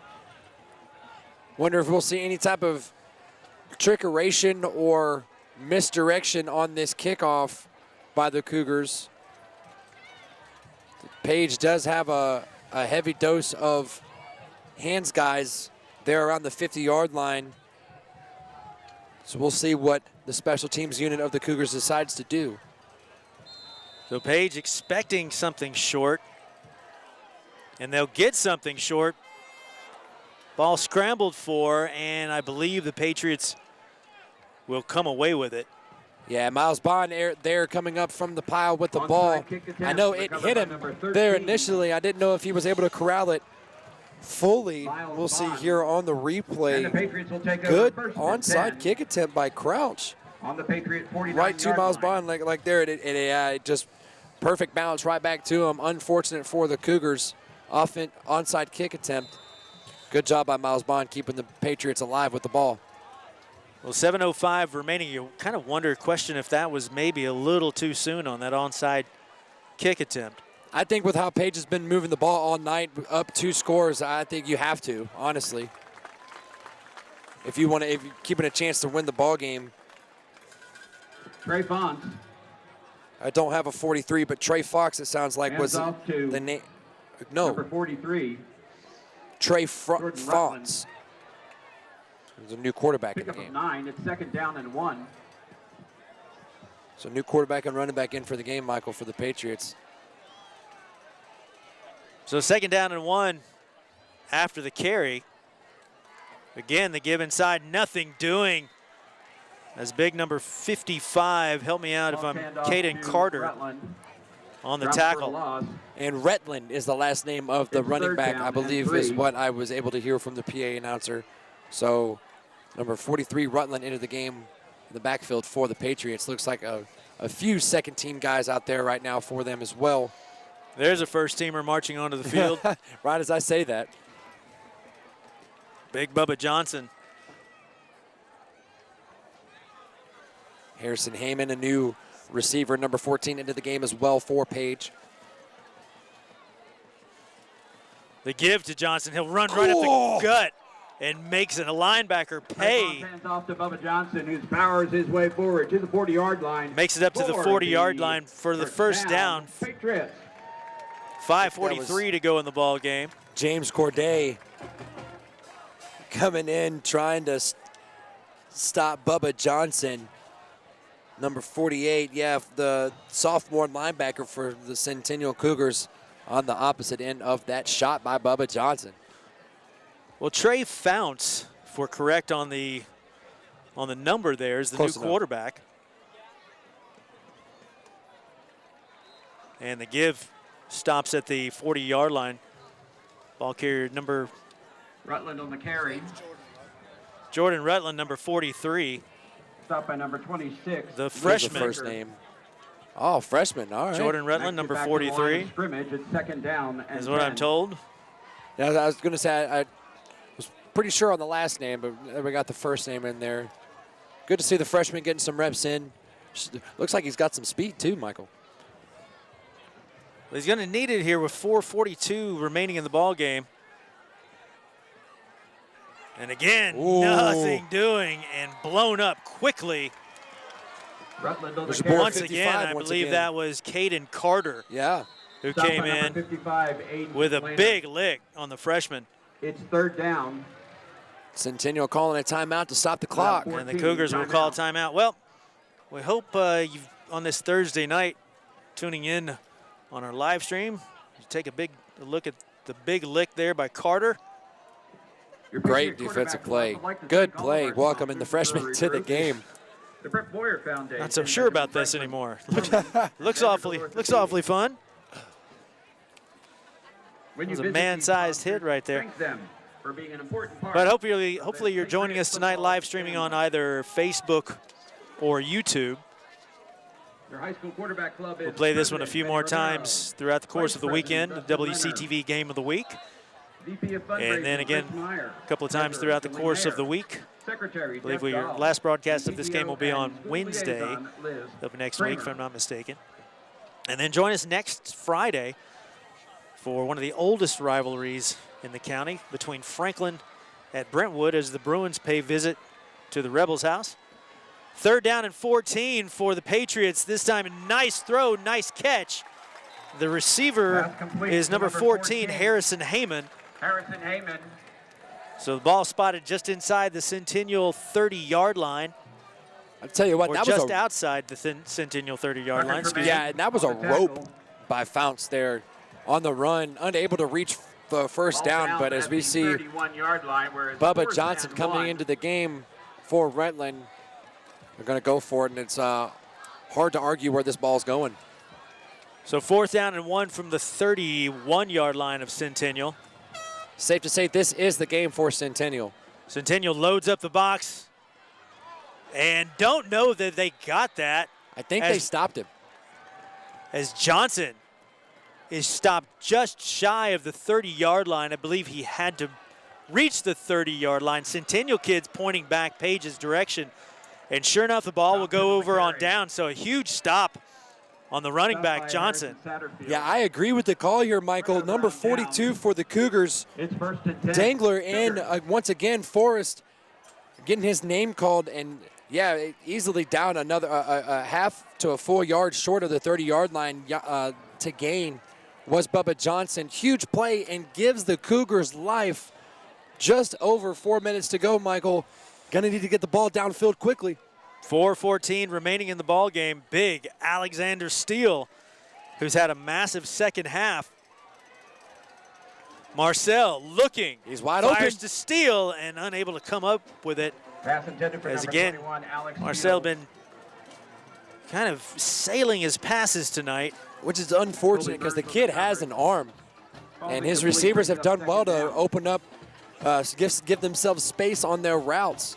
Wonder if we'll see any type of trickeration or misdirection on this kickoff by the Cougars. Page does have a heavy dose of hands guys there around the 50-yard line. So we'll see what the special teams unit of the Cougars decides to do. So Page expecting something short, and they'll get something short. Ball scrambled for, and I believe the Patriots will come away with it. Yeah, Miles Bond there coming up from the pile with the ball. I know it hit him there initially. I didn't know if he was able to corral it fully. We'll see here on the replay. Good onside kick attempt by Crouch. On the Patriot 49 right to Miles Bond, like there. It just perfect bounce right back to him. Unfortunate for the Cougars. Onside kick attempt. Good job by Miles Bond keeping the Patriots alive with the ball. Well, 7:05 remaining. You kind of question if that was maybe a little too soon on that onside kick attempt. I think with how Page has been moving the ball all night, up 2 scores, I think you have to, honestly. If you're keeping a chance to win the ball game. Trey Fonts. I don't have a 43, but Trey Fox, it sounds like, was the name. No. Number 43. Trey Fonts. There's a new quarterback in the game. 9. It's 2nd down and 1. So new quarterback and running back in for the game, Michael, for the Patriots. So 2nd down and 1 after the carry. Again, the give inside, nothing doing. As big number 55, help me out if I'm Caden Carter on the tackle. And Retland is the last name of the running back, I believe, is what I was able to hear from the PA announcer. So number 43, Rutland, into the game in the backfield for the Patriots. Looks like a few second-team guys out there right now for them as well. There's a first-teamer marching onto the field. Right as I say that. Big Bubba Johnson. Harrison Heyman, a new receiver, number 14, into the game as well for Page. The give to Johnson. He'll run right up the gut and makes a linebacker pay. Hands off to Bubba Johnson, who powers his way forward to the 40-yard line. Makes it up to the 40-yard line for the first down. Patriots. 5:43 to go in the ball game. James Corday coming in, trying to stop Bubba Johnson. Number 48, yeah, the sophomore linebacker for the Centennial Cougars on the opposite end of that shot by Bubba Johnson. Well, Trey Founts, if we're correct on the number there, is the Close new enough. quarterback. And the give stops at the 40-yard line. Ball carrier number Rutland on the carry. Jordan Rutland, number 43. Stopped by number 26. The freshman. The first name. Oh, freshman. All right. Jordan Rutland, number 43. Scrimmage. It's 2nd down and is what I'm told. Yeah, I was going to say I was pretty sure on the last name, but we got the first name in there. Good to see the freshman getting some reps in. Looks like he's got some speed too, Michael. Well, he's going to need it here with 4:42 remaining in the ball game. And again, nothing doing and blown up quickly Rutland on the There's carry. more Once 55 again, I once believe again. that was Caden Carter Yeah. who Stop came by number in 55, Aiden with a Planner. big lick on the freshman. It's third down. Centennial calling a timeout to stop the clock. Four- And the 14, Cougars will call timeout. timeout. Well, we hope you've, on this Thursday night, tuning in on our live stream, you take a look at the big lick there by Carter. Your Great Patriot defensive quarterback play. would like to Good thank all of play our welcoming the sponsors freshman to the recruits. game. The Brett Boyer Foundation. Not so sure about this anymore. Looks awfully fun. When It you was a visit man-sized these hit sponsors, right there. thank them for being an important part But of hopefully the you're joining us tonight live streaming on either Facebook or YouTube. Their high school quarterback club is We'll play this one a President few Benny more Romero, times throughout the course of the Vice weekend, the President Dustin WCTV Game of the Week. VP of And then Fundraising, again, Chris Meyer, a couple of times Treasurer, throughout the Finley course of Mayer, the week. Secretary, I believe Jeff your Dahl, last broadcast of this PTO game will be and on school Wednesday liaison, Liz of next Kramer. week, if I'm not mistaken. And then join us next Friday for one of the oldest rivalries in the county between Franklin at Brentwood as the Bruins pay visit to the Rebels' house. Third down and 14 for the Patriots. This time, a nice throw, nice catch. The receiver Pass complete is to number 14, 14. Harrison Heyman. Harrison Heyman. So the ball spotted just inside the Centennial 30-yard line, I'll tell you what, or that just was a outside the Centennial 30-yard line. Excuse me. yeah, and that was a On the rope tackle. by Founts there on the run, unable to reach the first Ball down. But at as we the see 31-yard line, whereas Bubba fourth Johnson and coming one. into the game for Rutland, they're going to go for it, and it's hard to argue where this ball's going. So 4th down and 1 from the 31-yard line of Centennial. Safe to say this is the game for Centennial. Centennial loads up the box and don't know that they got that I think As- they stopped him. as Johnson is stopped just shy of the 30-yard line. I believe he had to reach the 30-yard line. Centennial kids pointing back Page's direction. And sure enough, the ball will go over on down. So a huge stop on the running Stop back, by Johnson. Harrison Satterfield. Yeah, I agree with the call here, Michael. Number 42 for the Cougars, It's first and 10. Dangler, and once again, Forrest getting his name called, and yeah, easily down another a half to a full yard short of the 30-yard line to gain was Bubba Johnson. Huge play and gives the Cougars life. Just over 4 minutes to go, Michael. Gonna need to get the ball downfield quickly. 4:14 remaining in the ball game. Big Alexander Steele, who's had a massive second half. Marcel looking. He's wide fires open. to Steele and unable to come up with it. Pass intended for As number again, 21, Alex Marcel Steele. been kind of sailing his passes tonight. Which is unfortunate because the kid has an arm. And his receivers have done well to open up, give themselves space on their routes.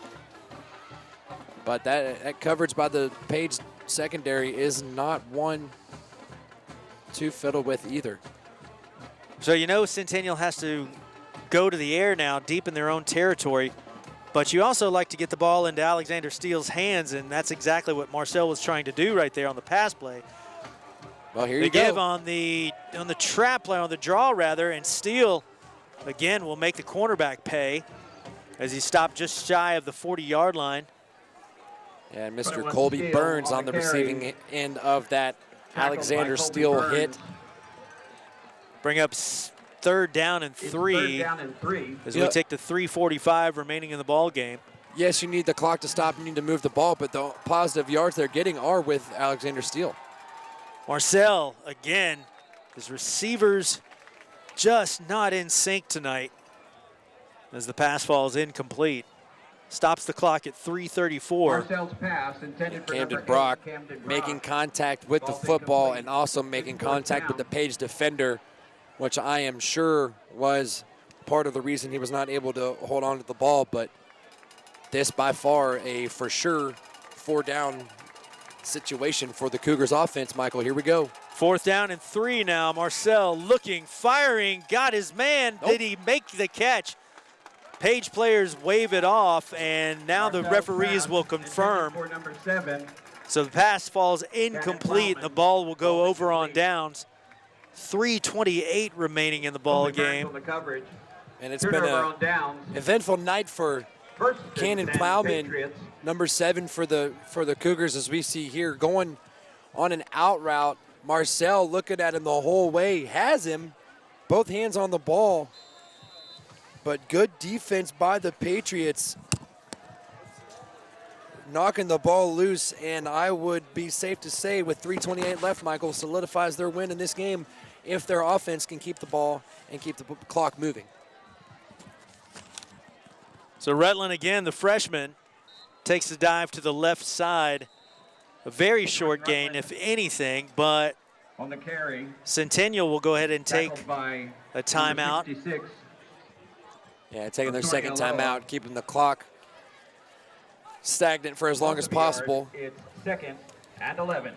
But that coverage by the Page secondary is not one to fiddle with either. So you know Centennial has to go to the air now, deep in their own territory. But you also like to get the ball into Alexander Steele's hands, and that's exactly what Marcel was trying to do right there on the pass play. Well, here They you give go. on the trap play, on the draw rather, and Steele again will make the cornerback pay as he stopped just shy of the 40-yard line. And Mr. 21 Colby Steele Burns on on the the carry. receiving end of that Tackled by Alexander Colby Steele Burns. hit. Bring up third down and It's 3 third down and 3. as You we know- take the 3:45 remaining in the ball game. Yes, you need the clock to stop. You need to move the ball, but the positive yards they're getting are with Alexander Steele. Marcel, again, his receivers just not in sync tonight as the pass falls incomplete. Stops the clock at 3:34. Marcel's pass intended for Camden number 8, Brock Camden Brock. making contact with the Ball football incomplete. and also making It's fourth contact with the down. Page defender, which I am sure was part of the reason he was not able to hold on to the ball. But this by far a for sure 4-down situation for the Cougars offense, Michael. Here we go. 4th down and 3 now. Marcel looking, firing, got his man. Nope. Did he make the catch? Page players wave it off, and now the Marcel's referees pass will intended confirm. for number 7. So the pass falls incomplete. The ball will go over on downs. 3:28 remaining in the ball Colby Burns game. on the coverage. And it's been Turnover an on downs. eventful night for First, Cannon Cincinnati Plowman, Patriots. number 7 for the Cougars, as we see here, going on an out route. Marcel looking at him the whole way, has him, both hands on the ball. But good defense by the Patriots, knocking the ball loose, and I would be safe to say with 3:28 left, Michael, solidifies their win in this game if their offense can keep the ball and keep the clock moving. So Rutland again, the freshman, takes the dive to the left side. A very short gain, if anything, but On the carry, Centennial will go ahead and take tackled by a timeout. 66. Yeah, taking their From second North Carolina. timeout, keeping the clock stagnant for as long as possible. It's 2nd and 11.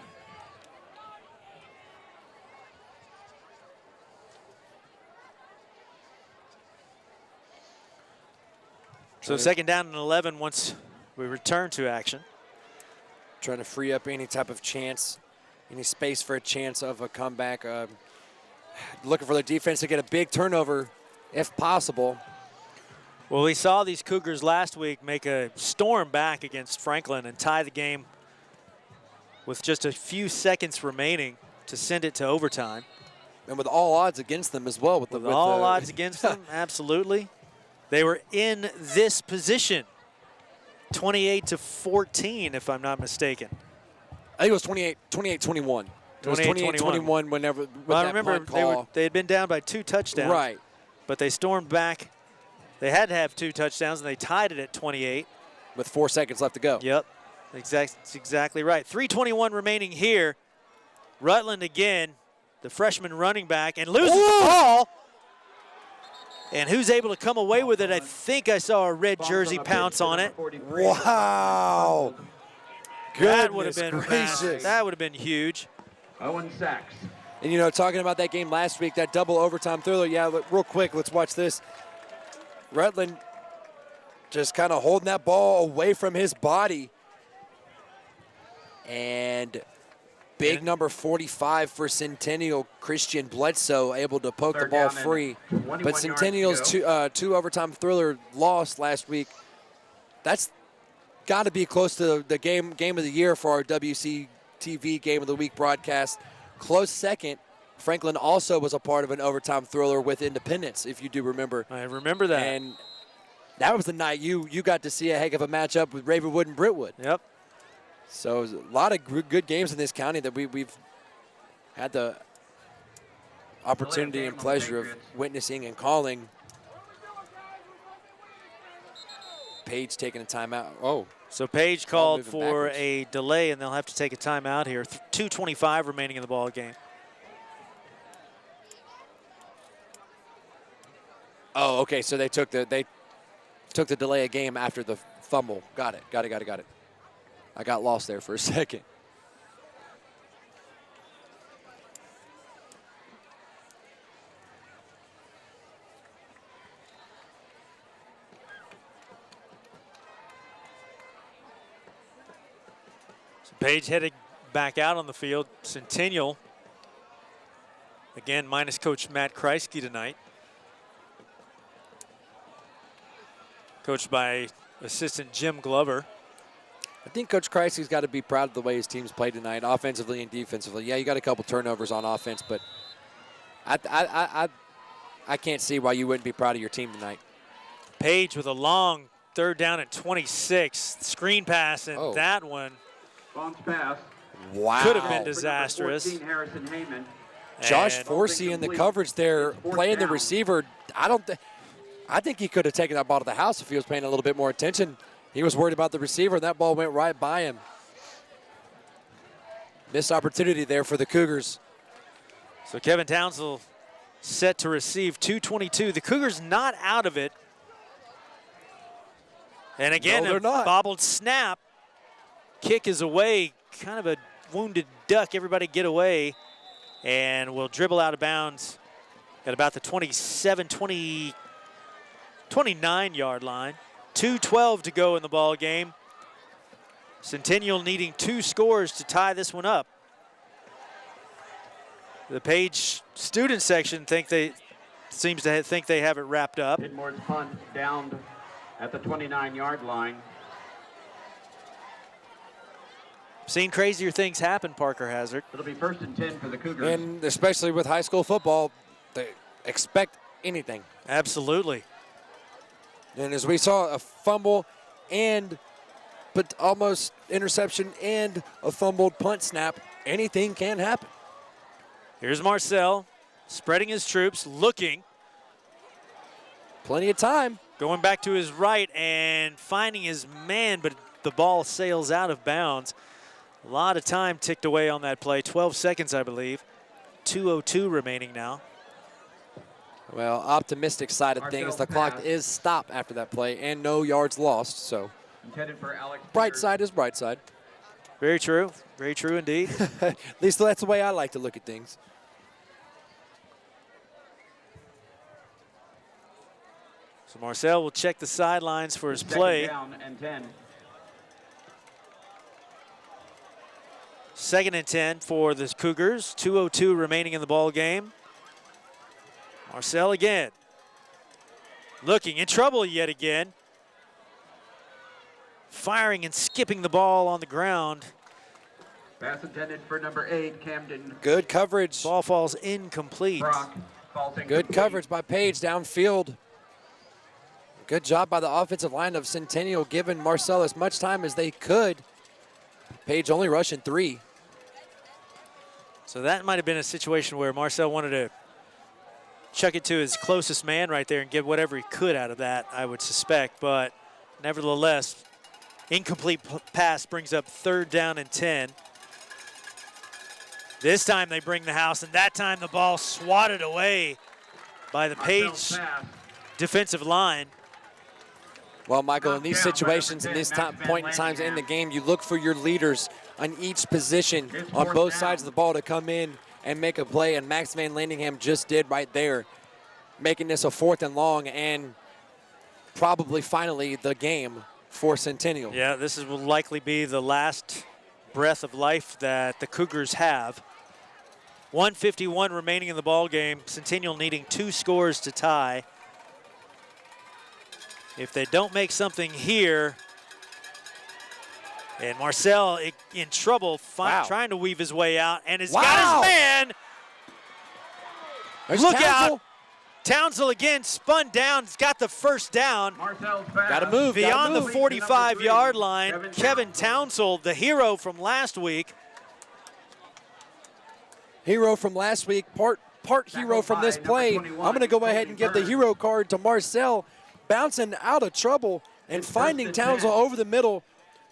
So 2nd down and 11 once we return to action. Trying to free up any type of chance, any space for a chance of a comeback. Looking for their defense to get a big turnover if possible. Well, we saw these Cougars last week make a storm back against Franklin and tie the game with just a few seconds remaining to send it to overtime. And with all odds against them as well. With all odds against them, absolutely. They were in this position, 28-14, if I'm not mistaken. I think it was 28-21. It was 28-21 whenever with well, I that remember punt call. they had been down by 2 touchdowns. Right. But they stormed back. They had to have 2 touchdowns, and they tied it at 28. With 4 seconds left to go. Yep, that's exactly right. 3:21 remaining here. Rutland again, the freshman running back, and loses the ball. And who's able to come away with it? I think I saw a red jersey pounce on it. Wow. That would have been gracious. That would have been huge. Owen Sachs. And, you know, talking about that game last week, that double overtime thriller, yeah, real quick, let's watch this. Rutland just kind of holding that ball away from his body. And big number 45 for Centennial, Christian Bledsoe, able to poke the ball free. But Centennial's two overtime thriller loss last week. That's got to be close to the game of the year for our WCTV Game of the Week broadcast. Close second. Franklin also was a part of an overtime thriller with Independence, if you do remember. I remember that. And that was the night you got to see a heck of a matchup with Ravenwood and Brentwood. Yep. So a lot of good games in this county that we've had the opportunity and pleasure of witnessing and calling. Page taking a timeout. Oh. So Page called moving for backwards. a delay, and they'll have to take a timeout here. 2:25 remaining in the ball game. Oh, okay. So they took the delay of game after the fumble. Got it. I got lost there for a second. So Page headed back out on the field. Centennial, again, minus Coach Matt Kreisky tonight. Coached by assistant Jim Glover. I think Coach Kreisky's got to be proud of the way his team's played tonight, offensively and defensively. Yeah, you got a couple turnovers on offense, but I can't see why you wouldn't be proud of your team tonight. Page with a long 3rd down and 26. Screen pass, and that one Bounce pass. Wow. could have been For number disastrous. 14, Harrison Heyman. Josh And Forsey in the coverage there, playing the receiver. I think he could have taken that ball to the house if he was paying a little bit more attention. He was worried about the receiver, and that ball went right by him. Missed opportunity there for the Cougars. So Kevin Townsville set to receive 2:22. The Cougars not out of it. And again, No, they're not. bobbled snap. Kick is away, kind of a wounded duck. Everybody get away. And we'll dribble out of bounds at about the 29-yard line. 2:12 to go in the ball game. Centennial needing 2 scores to tie this one up. The Page student section seems to think they have it wrapped up. Tidmore's punt downed at the 29-yard line. Seen crazier things happen, Parker Hazard. It'll be 1st and 10 for the Cougars. And especially with high school football, they expect anything. Absolutely. And as we saw, a fumble but almost interception and a fumbled punt snap, anything can happen. Here's Marcel spreading his troops, looking. Plenty of time. Going back to his right and finding his man, but the ball sails out of bounds. A lot of time ticked away on that play. 12 seconds, I believe. 2:02 remaining now. Well, optimistic side of things, the clock is stopped after that play and no yards lost, so Intended for Alex bright Peters. side is bright side. Very true. Very true indeed. At least that's the way I like to look at things. So Marcel will check the sidelines for his 2nd play. down and 10. 2nd and 10 for the Cougars. 2:02 remaining in the ball game. Marcel again. Looking in trouble yet again. Firing and skipping the ball on the ground. Pass intended for number 8, Camden. Good coverage. Ball falls incomplete. Brock falls Good incomplete. coverage by Page downfield. Good job by the offensive line of Centennial, giving Marcel as much time as they could. Page only rushing 3. So that might have been a situation where Marcel wanted to chuck it to his closest man right there and get whatever he could out of that, I would suspect. But nevertheless, incomplete pass brings up 3rd down and 10. This time they bring the house, and that time the ball swatted away by the Marcel's Page pass. defensive line. Well, Michael, in these Knocked down by situations, in number these 10, time, Max point in Van times in the Lanningham. game, you look for your leaders on each position It's on 4th both down. sides of the ball to come in and make a play, and Max Van Lanningham just did right there, making this a 4th and long and probably finally the game for Centennial. Yeah, will likely be the last breath of life that the Cougars have. 1:51 remaining in the ball game. Centennial needing 2 scores to tie. If they don't make something here, and Marcel in trouble, Wow. trying to weave his way out, and has Wow. got his man. There's Look Townsell. out. Townsell again spun down, has got the 1st down. Marcel's pass. Gotta move. Beyond the move. 45-yard line, Kevin Townsell, the hero from last week. Hero from last week, part hero from this number play. 21, I'm going to go ahead and give the Cody hero card to Marcel, bouncing out of trouble and It's finding 1st and 10. Townsell over the middle,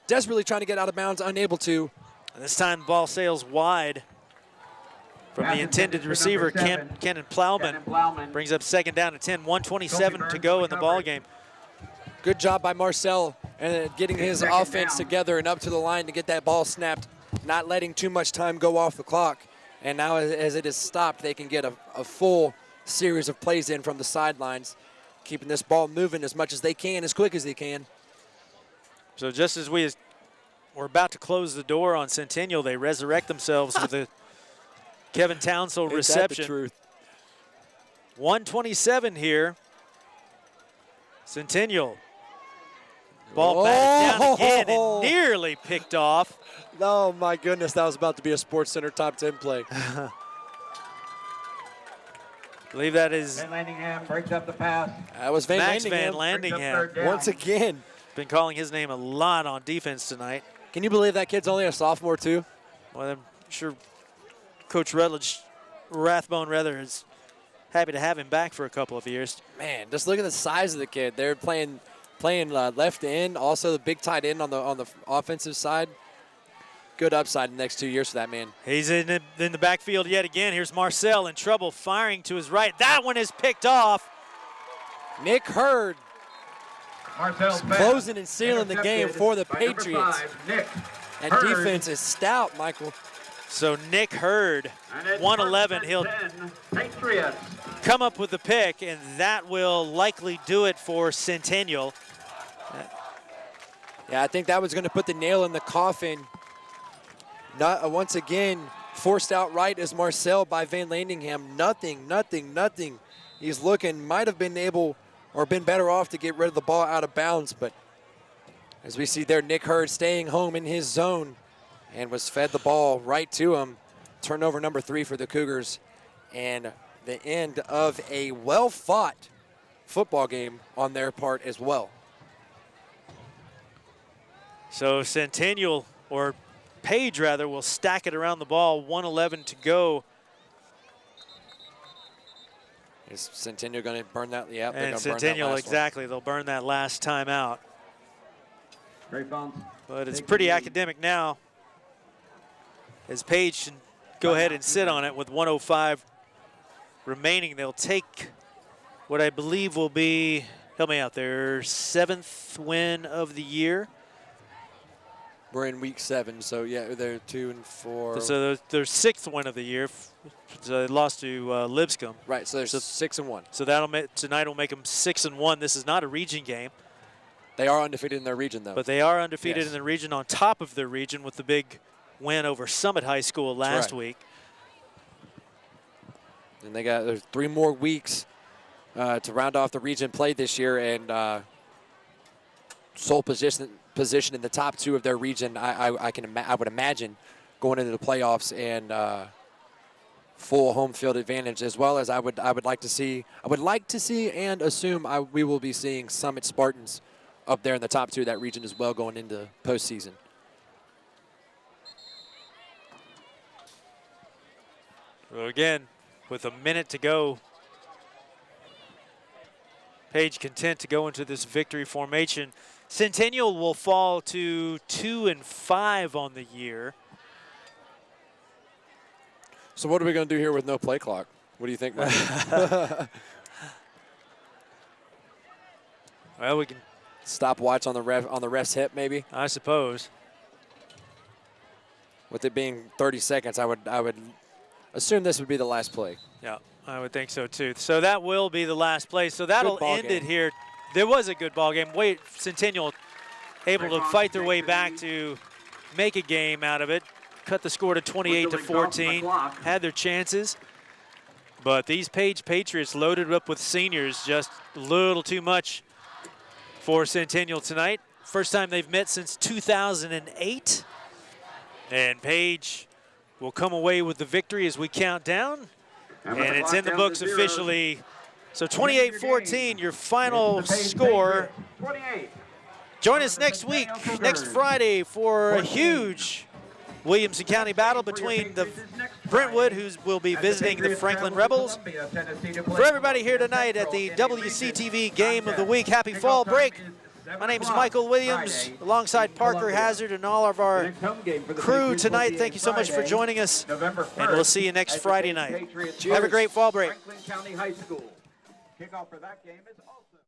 desperately trying to get out of bounds, unable to. And this time the ball sails wide from Pass the intended intended for receiver, number 7, Kenan Plowman. Cannon Plowman. Brings up 2nd down and 10, 1:27 to go in the ball game. Good job by Marcel and getting his 2nd offense down. together and up to the line to get that ball snapped, not letting too much time go off the clock. And now as it is stopped, they can get a full series of plays in from the sidelines, keeping this ball moving as much as they can, as quick as they can. So just as we're about to close the door on Centennial, they resurrect themselves with a Kevin Townsell Ain't that the reception. truth? 1:27 here. Centennial. Ball batted down again and nearly picked off. Oh my goodness, that was about to be a Sports Center top 10 play. I believe that is Van Lanningham breaks up the pass. That was Van Max Van Lanningham. Landingham. Brings up 3rd down. Once again. Been calling his name a lot on defense tonight. Can you believe that kid's only a sophomore too? Well, I'm sure Coach Rathbone is happy to have him back for a couple of years. Man, just look at the size of the kid. They're playing left end, also the big tight end on the offensive side. Good upside the next 2 years for that man. He's in the backfield yet again. Here's Marcel in trouble, firing to his right. That one is picked off. Nick Hurd Marcel's pass. closing and sealing the game Intercepted for the by number Patriots. 5, Nick That Hurd. defense is stout, Michael. So Nick Hurd, And it's 111. 1st and He'll 10, Patriots. come up with the pick, and that will likely do it for Centennial. Yeah, I think that was going to put the nail in the coffin. Not once again, forced out right is Marcel by Van Landingham. Nothing. He's looking, might have been able, or been better off to get rid of the ball out of bounds. But as we see there, Nick Hurd staying home in his zone and was fed the ball right to him. Turnover number 3 for the Cougars, and the end of a well-fought football game on their part as well. So Centennial, or Page rather, will stack it around the ball. 1:11 to go. Is Centennial going to burn that? Yeah, And Centennial, exactly. They'll burn that last time out. Great bounce. But it's pretty academic now, as Page can go ahead and sit on it with 1:05 remaining. They'll take what I believe will be, help me out, their 7th win of the year. We're in week 7, so yeah, they're 2 and 4. So their 6th win of the year. So they lost to Lipscomb. Right, so they're 6 and 1. So tonight will make them 6 and 1. This is not a region game. They are undefeated in their region, though. But they are undefeated in the region, on top of their region, with the big win over Summit High School last week. And there's 3 more weeks to round off the region play this year, and sole position in the top 2 of their region. I would imagine going into the playoffs and full home field advantage, as well as I would like to see and assume we will be seeing Summit Spartans up there in the top 2 of that region as well going into postseason. So again, with a minute to go, Page content to go into this victory formation. Centennial will fall to 2 and 5 on the year. So what are we going to do here with no play clock? What do you think, Mike? Well, we can stopwatch on the ref's hip, maybe. I suppose. With it being 30 seconds, I would assume this would be the last play. Yeah, I would think so too. So that will be the last play. So that'll end it here. There was a good ball game. Centennial able to fight their way back to make a game out of it. Cut the score to 28-14. Had their chances. But these Page Patriots loaded up with seniors, just a little too much for Centennial tonight. First time they've met since 2008. And Page will come away with the victory as we count down. And it's in the books officially. So 28-14, your final score. 28. Join us next week, next Friday, for a huge Williamson County battle between the Brentwood, who will be visiting the Franklin Rebels. For everybody here tonight at the WCTV Game of the Week, happy fall break. My name is Michael Williams, alongside Parker Hazard and all of our crew tonight. Thank you so much for joining us, and we'll see you next Friday night. Have a great fall break. Franklin County High School. Kickoff for that game is also.